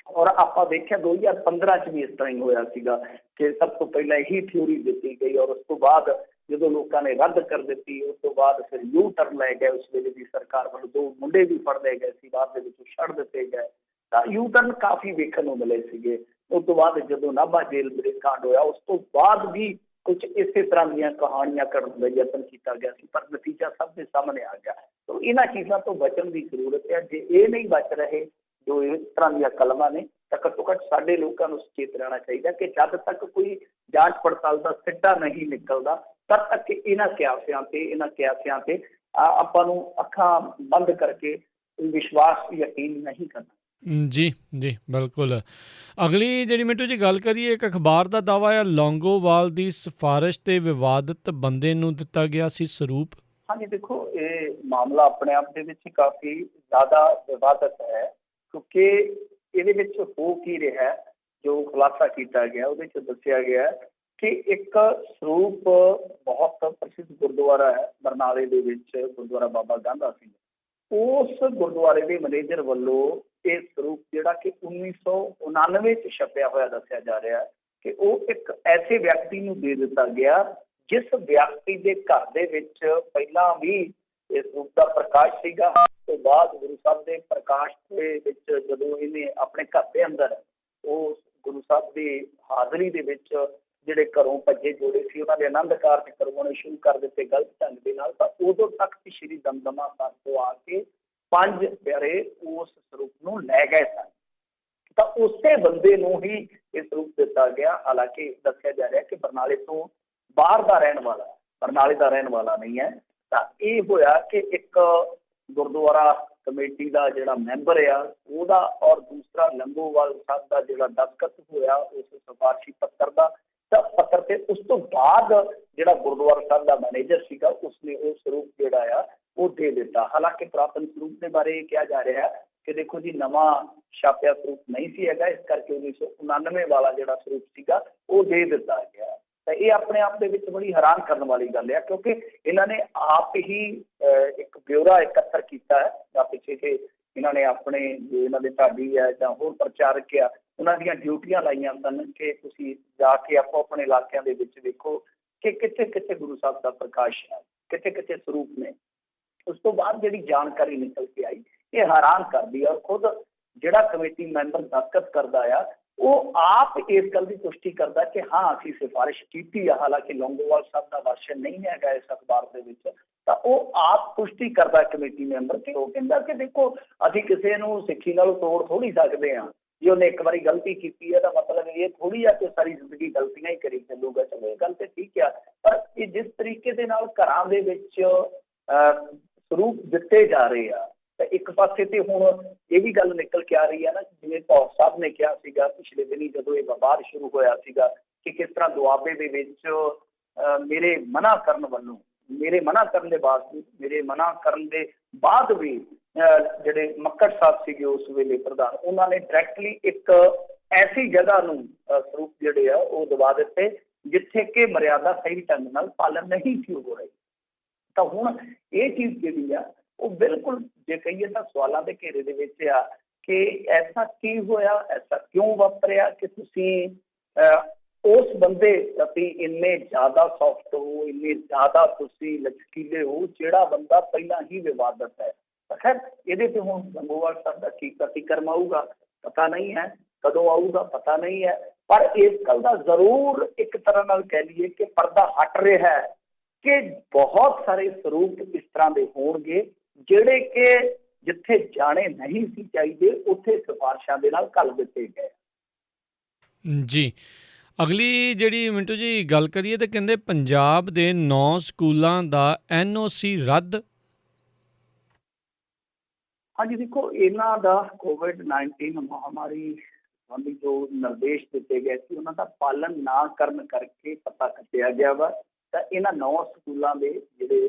ਔਰ ਆਪਾਂ ਦੇਖਿਆ 2015 ਚ ਵੀ ਇਸ ਤਰ੍ਹਾਂ ਹੀ ਹੋਇਆ ਸੀਗਾ ਕਿ ਸਭ ਤੋਂ ਪਹਿਲਾਂ ਇਹੀ ਥਿਊਰੀ ਦਿੱਤੀ ਗਈ ਔਰ ਉਸ ਤੋਂ ਬਾਅਦ ਜਦੋਂ ਲੋਕਾਂ ਨੇ ਰੱਦ ਕਰ ਦਿੱਤੀ, ਉਸ ਤੋਂ ਬਾਅਦ ਫਿਰ ਯੂ ਟਰਨ ਲੈ ਗਏ। ਉਸ ਵੇਲੇ ਦੀ ਸਰਕਾਰ ਵੱਲੋਂ 2 ਮੁੰਡੇ ਵੀ ਫੜ ਲਏ ਗਏ ਸੀ, ਬਾਅਦ ਦੇ ਵਿੱਚ ਛੱਡ ਦਿੱਤੇ ਗਏ, ਤਾਂ ਯੂ ਟਰਨ ਕਾਫੀ ਵੇਖਣ ਨੂੰ ਮਿਲੇ ਸੀਗੇ। ਉਸ ਤੋਂ ਬਾਅਦ ਜਦੋਂ ਨਾਭਾ ਜੇਲ੍ਹ ਦੇ ਕਾਂਡ ਹੋਇਆ, ਉਸ ਤੋਂ ਬਾਅਦ ਵੀ ਕੁਝ ਇਸੇ ਤਰ੍ਹਾਂ ਦੀਆਂ ਕਹਾਣੀਆਂ ਕਰਨ ਦਾ ਯਤਨ ਕੀਤਾ ਗਿਆ ਸੀ, ਪਰ ਨਤੀਜਾ ਸਭ ਦੇ ਸਾਹਮਣੇ ਆ ਗਿਆ। ਤਾਂ ਇਹਨਾਂ ਚੀਜ਼ਾਂ ਤੋਂ ਬਚਣ ਦੀ ਜ਼ਰੂਰਤ ਹੈ। ਜੇ ਇਹ ਨਹੀਂ ਬਚ ਰਹੇ ਜੋ ਇਸ ਤਰ੍ਹਾਂ ਦੀਆਂ ਕਲਮਾਂ ਨੇ, ਤਾਂ ਘੱਟੋ ਘੱਟ ਸਾਡੇ ਲੋਕਾਂ ਨੂੰ ਸੁਚੇਤ ਰਹਿਣਾ ਚਾਹੀਦਾ ਕਿ ਜਦ ਤੱਕ ਕੋਈ ਜਾਂਚ ਪੜਤਾਲ ਦਾ ਸਿੱਟਾ ਨਹੀਂ ਨਿਕਲਦਾ, ਤਦ ਤੱਕ ਇਹਨਾਂ ਕਿਆਸਿਆਂ ਤੇ ਆਪਾਂ ਨੂੰ ਅੱਖਾਂ ਬੰਦ ਕਰਕੇ ਵਿਸ਼ਵਾਸ ਯਕੀਨ ਨਹੀਂ ਕਰਨਾ। ਜੀ ਜੀ ਬਿਲਕੁਲ। ਅਗਲੀ ਜਿਹੜੀ ਮਿੰਟੂ ਜੀ ਗੱਲ ਕਰੀਏ, ਇੱਕ ਅਖਬਾਰ ਦਾ ਦਾਅਵਾ ਹੈ ਲੌਂਗੋਵਾਲ ਦੀ ਸਿਫਾਰਿਸ਼ ਤੇ ਵਿਵਾਦਤ ਬੰਦੇ ਨੂੰ ਦਿੱਤਾ ਗਿਆ ਸੀ ਸਰੂਪ। ਹਾਂਜੀ, ਦੇਖੋ ਇਹ ਮਾਮਲਾ ਆਪਣੇ ਆਪ ਦੇ ਵਿੱਚ ਕਾਫੀ ਜ਼ਿਆਦਾ ਵਿਵਾਦਤ ਹੈ, ਕਿਉਂਕਿ ਇਹਦੇ ਵਿੱਚ ਹੋ ਕੀ ਰਿਹਾ, ਜੋ ਖੁਲਾਸਾ ਕੀਤਾ ਗਿਆ ਉਹਦੇ 'ਚ ਦੱਸਿਆ ਗਿਆ ਕਿ ਇੱਕ ਸਰੂਪ ਬਹੁਤ ਪ੍ਰਸਿੱਧ ਗੁਰਦੁਆਰਾ ਹੈ ਬਰਨਾਲੇ ਦੇ ਵਿੱਚ, ਗੁਰਦੁਆਰਾ ਬਾਬਾ ਗਾਂਧਾ ਸਿੰਘ, ਉਸ ਗੁਰਦੁਆਰੇ ਦੇ ਮੈਨੇਜਰ ਵੱਲੋਂ ਇਹ ਸਰੂਪ ਜਿਹੜਾ ਕਿ 1999 ਚ ਛਪਿਆ ਹੋਇਆ ਦੱਸਿਆ ਜਾ ਰਿਹਾ ਕਿ ਉਹ ਇੱਕ ਐਸੇ ਵਿਅਕਤੀ ਨੂੰ ਦੇ ਦਿੱਤਾ ਗਿਆ ਜਿਸ ਵਿਅਕਤੀ ਦੇ ਘਰ ਦੇ ਵਿੱਚ ਪਹਿਲਾਂ ਵੀ ਇਸ ਸਰੂਪ ਦਾ ਪ੍ਰਕਾਸ਼ ਸੀਗਾ। ਉਸ ਤੋਂ ਬਾਅਦ ਗੁਰੂ ਸਾਹਿਬ ਦੇ ਪ੍ਰਕਾਸ਼ ਦੇ ਵਿੱਚ ਜਦੋਂ ਇਹਨੇ ਆਪਣੇ ਘਰ ਦੇ ਅੰਦਰ ਉਹ ਗੁਰੂ ਸਾਹਿਬ ਦੀ ਹਾਜ਼ਰੀ ਦੇ ਵਿੱਚ ਜਿਹੜੇ ਘਰੋਂ ਭੱਜੇ ਜੋੜੇ ਸੀ ਉਹਨਾਂ ਦੇ ਆਨੰਦ ਕਾਰਜ ਕਰਵਾਉਣੇ ਸ਼ੁਰੂ ਕਰ ਦਿੱਤੇ ਗਲਤ ਢੰਗ ਦੇ ਨਾਲ, ਤਾਂ ਉਦੋਂ ਤੱਕ ਸ਼੍ਰੀ ਦਮਦਮਾ ਸਾਹਿਬ ਤੋਂ ਆ ਕੇ 5 ਪਿਆਰੇ ਉਸ ਸਰੂਪ ਨੂੰ ਲੈ ਗਏ ਸਨ। ਤਾਂ ਉਸੇ ਬੰਦੇ ਨੂੰ ਹੀ ਇਹ ਸਰੂਪ ਦਿੱਤਾ ਗਿਆ। ਹਾਲਾਂਕਿ ਦੱਸਿਆ ਜਾ ਰਿਹਾ ਕਿ ਬਰਨਾਲੇ ਤੋਂ ਬਾਹਰ ਦਾ ਰਹਿਣ ਵਾਲਾ, ਬਰਨਾਲੇ ਦਾ ਰਹਿਣ ਵਾਲਾ ਨਹੀਂ ਹੈ। ਤਾਂ ਇਹ ਹੋਇਆ ਕਿ ਇੱਕ ਗੁਰਦੁਆਰਾ ਕਮੇਟੀ ਦਾ ਜਿਹੜਾ ਮੈਂਬਰ ਆ ਉਹਦਾ ਔਰ ਦੂਸਰਾ ਲੰਗੋਵਾਲ ਸਾਹਿਬ ਦਾ ਜਿਹੜਾ ਦਸਤਖਤ ਹੋਇਆ ਉਸ ਸਿਫਾਰਸ਼ੀ ਪੱਤਰ ਦਾ, ਤਾਂ ਪੱਤਰ ਤੇ ਉਸ ਤੋਂ ਬਾਅਦ ਜਿਹੜਾ ਗੁਰਦੁਆਰਾ ਸਾਹਿਬ ਦਾ ਮੈਨੇਜਰ ਸੀਗਾ ਉਸਨੇ ਉਹ ਸਰੂਪ ਜਿਹੜਾ ਆ ਉਹ ਦੇ ਦਿੱਤਾ। ਹਾਲਾਂਕਿ ਪੁਰਾਤਨ ਸਰੂਪ ਦੇ ਬਾਰੇ ਇਹ ਕਿਹਾ ਜਾ ਰਿਹਾ ਕਿ ਦੇਖੋ ਜੀ ਨਵਾਂ ਛਾਪਿਆ ਸਰੂਪ ਨਹੀਂ ਸੀ ਹੈਗਾ, ਇਸ ਕਰਕੇ 1999 ਵਾਲਾ ਜਿਹੜਾ ਸਰੂਪ ਸੀਗਾ ਉਹ ਦੇ ਦਿੱਤਾ ਗਿਆ। ਤਾਂ ਇਹ ਆਪਣੇ ਆਪ ਦੇ ਵਿੱਚ ਬੜੀ ਹੈਰਾਨ ਕਰਨ ਵਾਲੀ ਗੱਲ ਹੈ, ਕਿਉਂਕਿ ਇਹਨਾਂ ਨੇ ਆਪ ਹੀ ਇੱਕ ਬਿਊਰਾ ਇਕੱਤਰ ਕੀਤਾ ਹੈ ਜਾਂ ਪਿੱਛੇ ਕਿ ਇਹਨਾਂ ਨੇ ਆਪਣੇ ਜੋ ਇਹਨਾਂ ਦੇ ਢਾਡੀ ਹੈ ਜਾਂ ਹੋਰ ਪ੍ਰਚਾਰਕ ਆ ਉਹਨਾਂ ਦੀਆਂ ਡਿਊਟੀਆਂ ਲਾਈਆਂ ਸਨ ਕਿ ਤੁਸੀਂ ਜਾ ਕੇ ਆਪੋ ਆਪਣੇ ਇਲਾਕਿਆਂ ਦੇ ਵਿੱਚ ਵੇਖੋ ਕਿ ਕਿੱਥੇ ਕਿੱਥੇ ਗੁਰੂ ਸਾਹਿਬ ਦਾ ਪ੍ਰਕਾਸ਼ ਹੈ, ਕਿੱਥੇ ਕਿੱਥੇ ਸਰੂਪ ਨੇ। ਉਸ ਤੋਂ ਬਾਅਦ ਜਿਹੜੀ ਜਾਣਕਾਰੀ ਨਿਕਲ ਕੇ ਆਈ ਇਹ ਹੈਰਾਨ ਕਰਦੀ ਹੈ। ਔਰ ਖੁਦ ਜਿਹੜਾ ਕਮੇਟੀ ਮੈਂਬਰ ਦਸਤਖਤ ਕਰਦਾ ਆ ਉਹ ਆਪ ਇਸ ਗੱਲ ਦੀ ਪੁਸ਼ਟੀ ਕਰਦਾ ਕਿ ਹਾਂ ਅਸੀਂ ਸਿਫਾਰਿਸ਼ ਕੀਤੀ ਆ, ਹਾਲਾਂਕਿ ਲੌਂਗੋਵਾਲ ਸਾਹਿਬ ਦਾ ਵਰਸ਼ਨ ਨਹੀਂ ਹੈਗਾ ਇਸ ਅਖਬਾਰ ਦੇ ਵਿੱਚ, ਤਾਂ ਉਹ ਆਪ ਪੁਸ਼ਟੀ ਕਰਦਾ ਕਮੇਟੀ ਮੈਂਬਰ ਕਿ ਉਹ ਕਹਿੰਦਾ ਕਿ ਦੇਖੋ ਅਸੀਂ ਕਿਸੇ ਨੂੰ ਸਿੱਖੀ ਨਾਲੋਂ ਤੋੜ ਥੋੜੀ ਸਕਦੇ ਹਾਂ, ਜੇ ਉਹਨੇ ਇੱਕ ਵਾਰੀ ਗਲਤੀ ਕੀਤੀ ਹੈ ਤਾਂ ਮਤਲਬ ਇਹ ਥੋੜੀ ਆ ਕਿ ਸਾਰੀ ਜ਼ਿੰਦਗੀ ਗਲਤੀਆਂ ਹੀ ਕਰੀ ਚੱਲੂਗਾ। ਚਲੋ ਇਹ ਗੱਲ ਤੇ ਠੀਕ ਆ, ਪਰ ਇਹ ਜਿਸ ਤਰੀਕੇ ਦੇ ਨਾਲ ਘਰਾਂ ਦੇ ਵਿੱਚ ਸਰੂਪ ਦਿੱਤੇ ਜਾ ਰਹੇ ਆ, ਤਾਂ ਇੱਕ ਪਾਸੇ ਤੇ ਹੁਣ ਇਹ ਵੀ ਗੱਲ ਨਿਕਲ ਕੇ ਆ ਰਹੀ ਹੈ ਨਾ, ਜਿਵੇਂ ਧੌਰ ਸਾਹਿਬ ਨੇ ਕਿਹਾ ਸੀਗਾ ਪਿਛਲੇ ਦਿਨੀ ਜਦੋਂ ਇਹ ਵਿਵਾਦ ਸ਼ੁਰੂ ਹੋਇਆ ਸੀਗਾ ਕਿ ਕਿਸ ਤਰ੍ਹਾਂ ਦੁਆਬੇ ਦੇ ਵਿੱਚ ਮੇਰੇ ਮਨਾ ਕਰਨ ਦੇ ਬਾਵਜੂਦ, ਮੇਰੇ ਮਨਾ ਕਰਨ ਦੇ ਬਾਅਦ ਵੀ ਜਿਹੜੇ ਮੱਕੜ ਸਾਹਿਬ ਸੀਗੇ ਉਸ ਵੇਲੇ ਪ੍ਰਧਾਨ, ਉਹਨਾਂ ਨੇ ਡਾਇਰੈਕਟਲੀ ਇੱਕ ਐਸੀ ਜਗ੍ਹਾ ਨੂੰ ਸਰੂਪ ਜਿਹੜੇ ਆ ਉਹ ਦਬਾ ਦਿੱਤੇ ਜਿੱਥੇ ਕਿ ਮਰਿਆਦਾ ਸਹੀ ਢੰਗ ਨਾਲ ਪਾਲਣ ਨਹੀਂ ਸੀ ਹੋ ਰਹੀ। ਤਾਂ ਹੁਣ ਇਹ ਚੀਜ਼ ਜਿਹੜੀ ਆ ਉਹ ਬਿਲਕੁਲ ਜੇ ਕਹੀਏ ਤਾਂ ਸਵਾਲਾਂ ਦੇ ਘੇਰੇ ਦੇ ਵਿੱਚ ਆ ਕਿ ਐਸਾ ਕੀ ਹੋਇਆ, ਐਸਾ ਕਿਉਂ ਵਾਪਰਿਆ ਕਿ ਤੁਸੀਂ ਉਸ ਬੰਦੇ ਪ੍ਰਤੀ ਇੰਨੇ ਜ਼ਿਆਦਾ ਸੌਫਟ ਹੋ, ਇੰਨੇ ਜ਼ਿਆਦਾ ਤੁਸੀਂ ਲਚਕੀਲੇ ਹੋ, ਜਿਹੜਾ ਬੰਦਾ ਪਹਿਲਾਂ ਹੀ ਵਿਵਾਦਤ ਹੈ। ਤਾਂ ਖੈਰ ਇਹਦੇ ਤੇ ਹੁਣ ਲੰਗੋਵਾਲ ਸਾਹਿਬ ਦਾ ਕੀ ਪ੍ਰਤੀਕਰਮ ਆਊਗਾ ਪਤਾ ਨਹੀਂ ਹੈ, ਕਦੋਂ ਆਊਗਾ ਪਤਾ ਨਹੀਂ ਹੈ। ਪਰ ਇਸ ਗੱਲ ਦਾ ਜ਼ਰੂਰ ਇੱਕ ਤਰ੍ਹਾਂ ਨਾਲ ਕਹਿ ਲਈਏ ਕਿ ਪਰਦਾ ਹਟ ਰਿਹਾ ਹੈ ਕਿ ਬਹੁਤ ਸਾਰੇ ਸਰੂਪ ਇਸ ਤਰ੍ਹਾਂ ਦੇ ਹੋਣਗੇ ਜਿਹੜੇ ਕਿ ਜਿੱਥੇ ਜਾਣੇ ਨਹੀਂ ਸੀ ਚਾਹੀਦੇ ਉੱਥੇ ਸਿਫਾਰਸ਼ਾਂ ਦੇ ਨਾਲ ਘੱਲ ਦਿੱਤੇ ਗਏ। ਜੀ। ਅਗਲੀ ਜਿਹੜੀ ਮਿੰਟੂ ਜੀ ਗੱਲ ਕਰੀਏ ਤਾਂ ਕਹਿੰਦੇ ਪੰਜਾਬ ਦੇ 9 ਸਕੂਲਾਂ ਦਾ NOC ਰੱਦ। ਹਾਂਜੀ ਦੇਖੋ, ਇਹਨਾਂ ਦਾ COVID-19 ਮਹਾਮਾਰੀ ਸੰਬੰਧੀ ਜੋ ਨਿਰਦੇਸ਼ ਦਿੱਤੇ ਗਏ ਸੀ ਉਹਨਾਂ ਦਾ ਪਾਲਣ ਨਾ ਕਰਨ ਕਰਕੇ ਪਤਾ ਕੱਟਿਆ ਗਿਆ ਵਾ। ਤਾਂ ਇਹਨਾਂ 9 ਸਕੂਲਾਂ ਦੇ ਜਿਹੜੇ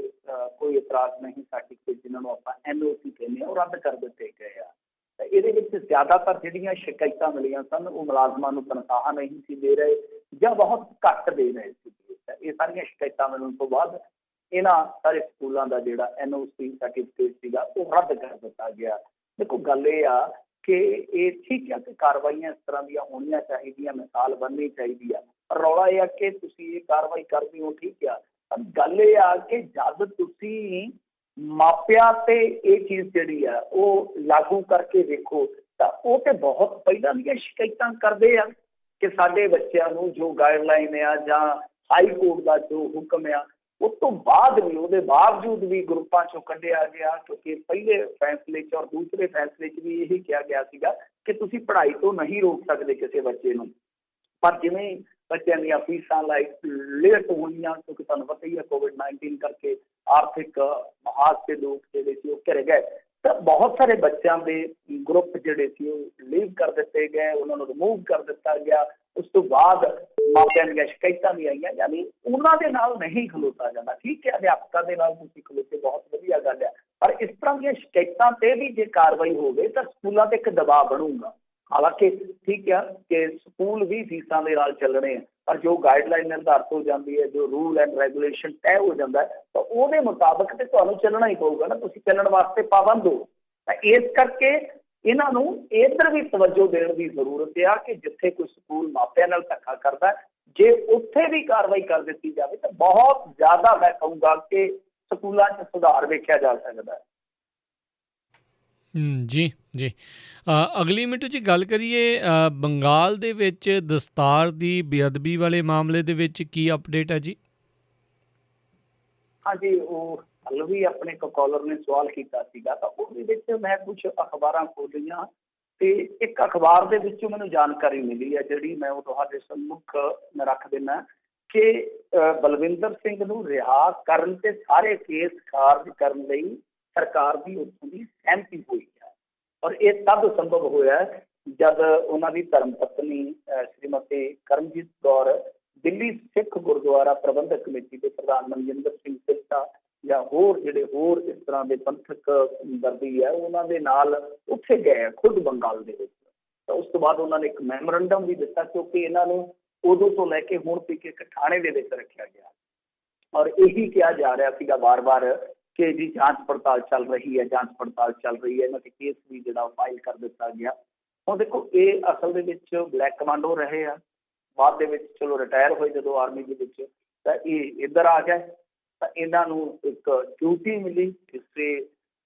ਕੋਈ ਇਤਰਾਜ਼ ਨਹੀਂ ਸਰਟੀਫਿਕੇਟ ਜਿਨ੍ਹਾਂ ਨੂੰ ਆਪਾਂ NOC ਕਹਿੰਦੇ ਆ ਉਹ ਰੱਦ ਕਰ ਦਿੱਤੇ ਗਏ ਆ। ਤਾਂ ਇਹਦੇ ਵਿੱਚ ਜ਼ਿਆਦਾਤਰ ਜਿਹੜੀਆਂ ਸ਼ਿਕਾਇਤਾਂ ਮਿਲੀਆਂ ਸਨ ਉਹ ਮੁਲਾਜ਼ਮਾਂ ਨੂੰ ਤਨਖਾਹ ਨਹੀਂ ਸੀ ਦੇ ਰਹੇ ਜਾਂ ਬਹੁਤ ਘੱਟ ਦੇ ਰਹੇ ਸੀ। ਤਾਂ ਇਹ ਸਾਰੀਆਂ ਸ਼ਿਕਾਇਤਾਂ ਮਿਲਣ ਤੋਂ ਬਾਅਦ ਇਹਨਾਂ ਸਾਰੇ ਸਕੂਲਾਂ ਦਾ ਜਿਹੜਾ NOC ਸਰਟੀਫਿਕੇਟ ਸੀਗਾ ਉਹ ਰੱਦ ਕਰ ਦਿੱਤਾ ਗਿਆ। ਦੇਖੋ ਗੱਲ ਇਹ ਆ ਕਿ ਇਹ ਠੀਕ ਹੈ ਕਿ ਕਾਰਵਾਈਆਂ ਇਸ ਤਰ੍ਹਾਂ ਦੀਆਂ ਹੋਣੀਆਂ ਚਾਹੀਦੀਆਂ, ਮਿਸਾਲ ਬਣਨੀ ਚਾਹੀਦੀ ਆ। ਪਰ ਰੌਲਾ ਇਹ ਆ ਕਿ ਤੁਸੀਂ ਇਹ ਕਾਰਵਾਈ ਕਰਦੇ ਹੋ ਠੀਕ ਆ, ਪਰ ਗੱਲ ਇਹ ਆ ਕਿ ਜਦ ਤੁਸੀਂ ਮਾਪਿਆਂ ਤੇ ਇਹ ਚੀਜ਼ ਜਿਹੜੀ ਆ ਉਹ ਲਾਗੂ ਕਰਕੇ ਵੇਖੋ ਤਾਂ ਉਹ ਤੇ ਬਹੁਤ ਪਹਿਲਾਂ ਦੀਆਂ ਸ਼ਿਕਾਇਤਾਂ ਕਰਦੇ ਆ ਕਿ ਸਾਡੇ ਬੱਚਿਆਂ ਨੂੰ ਜੋ ਗਾਈਡਲਾਈਨ ਆ ਜਾਂ ਹਾਈ ਕੋਰਟ ਦਾ ਜੋ ਹੁਕਮ ਆ ਉਸ ਤੋਂ ਬਾਅਦ ਵੀ ਉਹਦੇ ਬਾਵਜੂਦ ਵੀ ਗਰੁੱਪਾਂ ਚੋਂ ਕੱਢਿਆ ਗਿਆ, ਕਿਉਂਕਿ ਪਹਿਲੇ ਫੈਸਲੇ 'ਚ ਔਰ ਦੂਸਰੇ ਫੈਸਲੇ 'ਚ ਵੀ ਇਹੀ ਕਿਹਾ ਗਿਆ ਸੀਗਾ ਕਿ ਤੁਸੀਂ ਪੜ੍ਹਾਈ ਤੋਂ ਨਹੀਂ ਰੋਕ ਸਕਦੇ ਕਿਸੇ ਬੱਚੇ ਨੂੰ। ਪਰ ਜਿਵੇਂ ਬੱਚਿਆਂ ਦੀਆਂ ਫੀਸਾਂ ਲੇਟ ਹੋਣੀਆਂ, ਕਿਉਂਕਿ ਤੁਹਾਨੂੰ ਪਤਾ ਹੀ ਹੈ COVID-19 ਕਰਕੇ ਆਰਥਿਕ ਮਹਾਜ ਦੇ ਲੋਕ ਜਿਹੜੇ ਸੀ ਉਹ ਘਿਰ ਗਏ, ਤਾਂ ਬਹੁਤ ਸਾਰੇ ਬੱਚਿਆਂ ਦੇ ਗਰੁੱਪ ਜਿਹੜੇ ਸੀ ਉਹ ਲੀਵ ਕਰ ਦਿੱਤੇ ਗਏ, ਉਹਨਾਂ ਨੂੰ ਰਿਮੂਵ ਕਰ ਦਿੱਤਾ ਗਿਆ। ਉਸ ਤੋਂ ਬਾਅਦ ਮਾਪਿਆਂ ਦੀਆਂ ਸ਼ਿਕਾਇਤਾਂ ਵੀ ਆਈਆਂ, ਯਾਨੀ ਉਹਨਾਂ ਦੇ ਨਾਲ ਨਹੀਂ ਖਲੋਤਾ ਜਾਂਦਾ। ਠੀਕ ਹੈ, ਅਧਿਆਪਕਾਂ ਦੇ ਨਾਲ ਤੁਸੀਂ ਖਲੋਤੇ ਬਹੁਤ ਵਧੀਆ ਗੱਲ ਹੈ, ਪਰ ਇਸ ਤਰ੍ਹਾਂ ਦੀਆਂ ਸ਼ਿਕਾਇਤਾਂ ਤੇ ਵੀ ਜੇ ਕਾਰਵਾਈ ਹੋਵੇ ਤਾਂ ਸਕੂਲਾਂ ਤੇ ਇੱਕ ਦਬਾਅ ਬਣੂਗਾ। ਹਾਲਾਂਕਿ ਠੀਕ ਆ ਕਿ ਸਕੂਲ ਵੀ ਫੀਸਾਂ ਦੇ ਨਾਲ ਚੱਲਣੇ ਆ, ਪਰ ਜੋ ਗਾਈਡਲਾਈਨ ਨਿਰਧਾਰਿਤ ਹੋ ਜਾਂਦੀ ਹੈ, ਜੋ ਰੂਲ ਐਂਡ ਰੈਗੂਲੇਸ਼ਨ ਤੈਅ ਹੋ ਜਾਂਦਾ ਤਾਂ ਉਹਦੇ ਮੁਤਾਬਕ ਤੇ ਤੁਹਾਨੂੰ ਚੱਲਣਾ ਹੀ ਪਊਗਾ ਨਾ, ਤੁਸੀਂ ਚੱਲਣ ਵਾਸਤੇ ਪਾਬੰਦ ਹੋ। ਤਾਂ ਇਸ ਕਰਕੇ ਇਹਨਾਂ ਨੂੰ ਇੱਧਰ ਵੀ ਤਵੱਜੋ ਦੇਣ ਦੀ ਜ਼ਰੂਰਤ ਆ ਕਿ ਜਿੱਥੇ ਕੋਈ ਸਕੂਲ ਮਾਪਿਆਂ ਨਾਲ ਧੱਕਾ ਕਰਦਾ, ਜੇ ਉੱਥੇ ਵੀ ਕਾਰਵਾਈ ਕਰ ਦਿੱਤੀ ਜਾਵੇ ਤਾਂ ਬਹੁਤ ਜ਼ਿਆਦਾ ਮੈਂ ਕਹੂੰਗਾ ਕਿ ਸਕੂਲਾਂ 'ਚ ਸੁਧਾਰ ਵੇਖਿਆ ਜਾ ਸਕਦਾ ਹੈ। ਜੀ ਜੀ। ਅਗਲੀ ਮਿੰਟੂ ਜੀ ਗੱਲ ਕਰੀਏ ਬੰਗਾਲ ਦੇ ਵਿੱਚ ਦਸਤਾਰ ਦੀ ਬੇਅਦਬੀ ਵਾਲੇ ਮਾਮਲੇ ਦੇ ਵਿੱਚ ਕੀ ਅਪਡੇਟ ਹੈ ਜੀ? ਹਾਂਜੀ, ਉਹ ਕੱਲ੍ਹ ਵੀ ਆਪਣੇ ਕਾਲਰ ਨੇ ਸਵਾਲ ਕੀਤਾ ਸੀਗਾ ਤਾਂ ਉਹਦੇ ਵਿੱਚ ਮੈਂ ਕੁਝ ਅਖਬਾਰਾਂ ਖੋਲ੍ਹੀਆਂ ਤੇ ਇੱਕ ਅਖਬਾਰ ਦੇ ਵਿੱਚੋਂ ਮੈਨੂੰ ਜਾਣਕਾਰੀ ਮਿਲੀ ਹੈ ਜਿਹੜੀ ਮੈਂ ਉਹ ਤੁਹਾਡੇ ਸਨਮੁਖ ਰੱਖ ਦਿੰਦਾ ਕਿ ਬਲਵਿੰਦਰ ਸਿੰਘ ਨੂੰ ਰਿਹਾ ਕਰਨ ਤੇ ਸਾਰੇ ਕੇਸ ਖਾਰਜ ਕਰਨ ਲਈ ਸਰਕਾਰ ਦੀ ਉੱਥੋਂ ਦੀ ਸਹਿਮਤੀ ਹੋਈ ਹੈ। ਔਰ ਇਹ ਤਦ ਸੰਭਵ ਹੋਇਆ ਜਦ ਉਹਨਾਂ ਦੀ ਧਰਮ ਪਤਨੀ ਸ਼੍ਰੀਮਤੀ ਕਰਮਜੀਤ ਕੌਰ ਦਿੱਲੀ ਸਿੱਖ ਗੁਰਦੁਆਰਾ ਪ੍ਰਬੰਧਕ ਕਮੇਟੀ ਦੇ ਪ੍ਰਧਾਨ ਮਨਜਿੰਦਰ ਸਿੰਘ ਸਿੱਧਾ ਜਾਂ ਹੋਰ ਇਸ ਤਰ੍ਹਾਂ ਦੇ ਪੰਥਕ ਦਰਦੀ ਹੈ ਉਹਨਾਂ ਦੇ ਨਾਲ ਉੱਥੇ ਗਏ ਖੁਦ ਬੰਗਾਲ ਦੇ ਵਿੱਚ। ਤਾਂ ਉਸ ਤੋਂ ਬਾਅਦ ਉਹਨਾਂ ਨੇ ਇੱਕ ਮੈਮੋਰੰਡਮ ਵੀ ਦਿੱਤਾ ਕਿਉਂਕਿ ਇਹਨਾਂ ਨੂੰ ਉਦੋਂ ਤੋਂ ਲੈ ਕੇ ਹੁਣ ਤੱਕ ਇੱਕ ਥਾਣੇ ਦੇ ਵਿੱਚ ਰੱਖਿਆ ਗਿਆ ਔਰ ਇਹੀ ਕਿਹਾ ਜਾ ਰਿਹਾ ਸੀਗਾ ਵਾਰ-ਵਾਰ ਕਿ ਜੀ ਜਾਂਚ ਪੜਤਾਲ ਚੱਲ ਰਹੀ ਹੈ, ਇਹਨਾਂ ਤੇ ਕੇਸ ਵੀ ਜਿਹੜਾ ਫਾਈਲ ਕਰ ਦਿੱਤਾ ਗਿਆ। ਹੁਣ ਦੇਖੋ ਇਹ ਅਸਲ ਦੇ ਵਿੱਚ ਬਲੈਕ ਕਮਾਂਡੋ ਰਹੇ ਆ, ਬਾਅਦ ਦੇ ਵਿੱਚ ਚਲੋ ਰਿਟਾਇਰ ਹੋਏ ਜਦੋਂ ਆਰਮੀ ਦੇ ਵਿੱਚ ਤਾਂ ਇਹ ਇੱਧਰ ਆ ਗਏ ਤਾਂ ਇਹਨਾਂ ਨੂੰ ਇੱਕ ਡਿਊਟੀ ਮਿਲੀ ਕਿਸੇ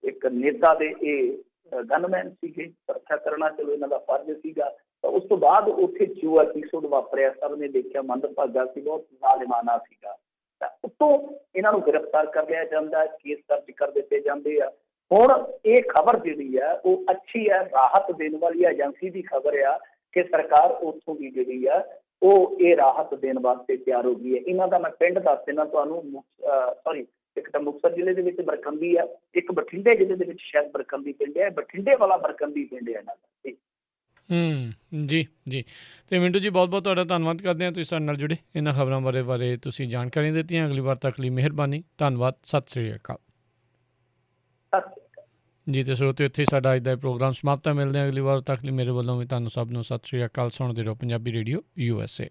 ਇੱਕ ਨੇਤਾ ਦੇ, ਇਹ ਗਨਮੈਨ ਸੀਗੇ, ਸੁਰੱਖਿਆ ਕਰਨਾ ਚਲੋ ਇਹਨਾਂ ਦਾ ਫਰਜ਼ ਸੀਗਾ। ਤਾਂ ਉਸ ਤੋਂ ਬਾਅਦ ਉੱਥੇ ਜੋ ਐਪੀਸੋਡ ਵਾਪਰਿਆ ਸਭ ਨੇ ਦੇਖਿਆ, ਮੰਦਭਾਗਾ ਸੀ, ਬਹੁਤ ਜ਼ਾਲਿਮਾਨਾ ਸੀਗਾ। ਤਾਂ ਉੱਤੋਂ ਇਹਨਾਂ ਨੂੰ ਗ੍ਰਿਫਤਾਰ ਕਰ ਲਿਆ ਜਾਂਦਾ, ਕੇਸ ਦਰਜ ਕਰ ਦਿੱਤੇ ਜਾਂਦੇ ਆ। ਹੁਣ ਇਹ ਖਬਰ ਜਿਹੜੀ ਆ ਉਹ ਅੱਛੀ ਹੈ, ਰਾਹਤ ਦੇਣ ਵਾਲੀ ਏਜੰਸੀ ਦੀ ਖਬਰ ਆ ਕਿ ਸਰਕਾਰ ਉੱਥੋਂ ਦੀ ਜਿਹੜੀ ਆ ਉਹ ਇਹ ਰਾਹਤ ਦੇਣ ਵਾਸਤੇ ਤਿਆਰ ਹੋ ਗਈ ਹੈ। ਇਹਨਾਂ ਦਾ ਮੈਂ ਪਿੰਡ ਦੱਸ ਦੇਣਾ ਤੁਹਾਨੂੰ, ਇੱਕ ਤਾਂ ਮੁਕਤਸਰ ਜ਼ਿਲ੍ਹੇ ਦੇ ਵਿੱਚ ਬਰਕੰਦੀ ਆ, ਇੱਕ ਬਠਿੰਡੇ ਜ਼ਿਲ੍ਹੇ ਦੇ ਵਿੱਚ ਸ਼ਾਇਦ ਬਰਕੰਦੀ ਪਿੰਡ ਹੈ, ਬਠਿੰਡੇ ਵਾਲਾ ਬਰਕੰਦੀ ਪਿੰਡ ਹੈ ਇਹਨਾਂ ਦਾ। ਜੀ ਜੀ। ਤੇ ਮਿੰਟੂ ਜੀ ਬਹੁਤ ਬਹੁਤ ਤੁਹਾਡਾ ਧੰਨਵਾਦ ਕਰਦੇ ਹਾਂ, ਤੁਸੀਂ ਸਾਡੇ ਨਾਲ ਜੁੜੇ, ਇਹਨਾਂ ਖਬਰਾਂ ਬਾਰੇ ਤੁਸੀਂ ਜਾਣਕਾਰੀਆਂ ਦਿੱਤੀਆਂ। ਅਗਲੀ ਵਾਰ ਤੱਕ ਲਈ ਮਿਹਰਬਾਨੀ, ਧੰਨਵਾਦ, ਸਤਿ ਸ਼੍ਰੀ ਅਕਾਲ। ਜੀ ਤੇ ਸਰੋਤਿਓ, ਇੱਥੇ ਸਾਡਾ ਅੱਜ ਦਾ ਪ੍ਰੋਗਰਾਮ ਸਮਾਪਤ ਹੈ। ਮਿਲਦੇ ਹਾਂ ਅਗਲੀ ਵਾਰ ਤੱਕ ਲਈ। ਮੇਰੇ ਵੱਲੋਂ ਵੀ ਤੁਹਾਨੂੰ ਸਭ ਨੂੰ ਸਤਿ ਸ਼੍ਰੀ ਅਕਾਲ। ਸੁਣਦੇ ਰਹੋ ਪੰਜਾਬੀ ਰੇਡੀਓ USA।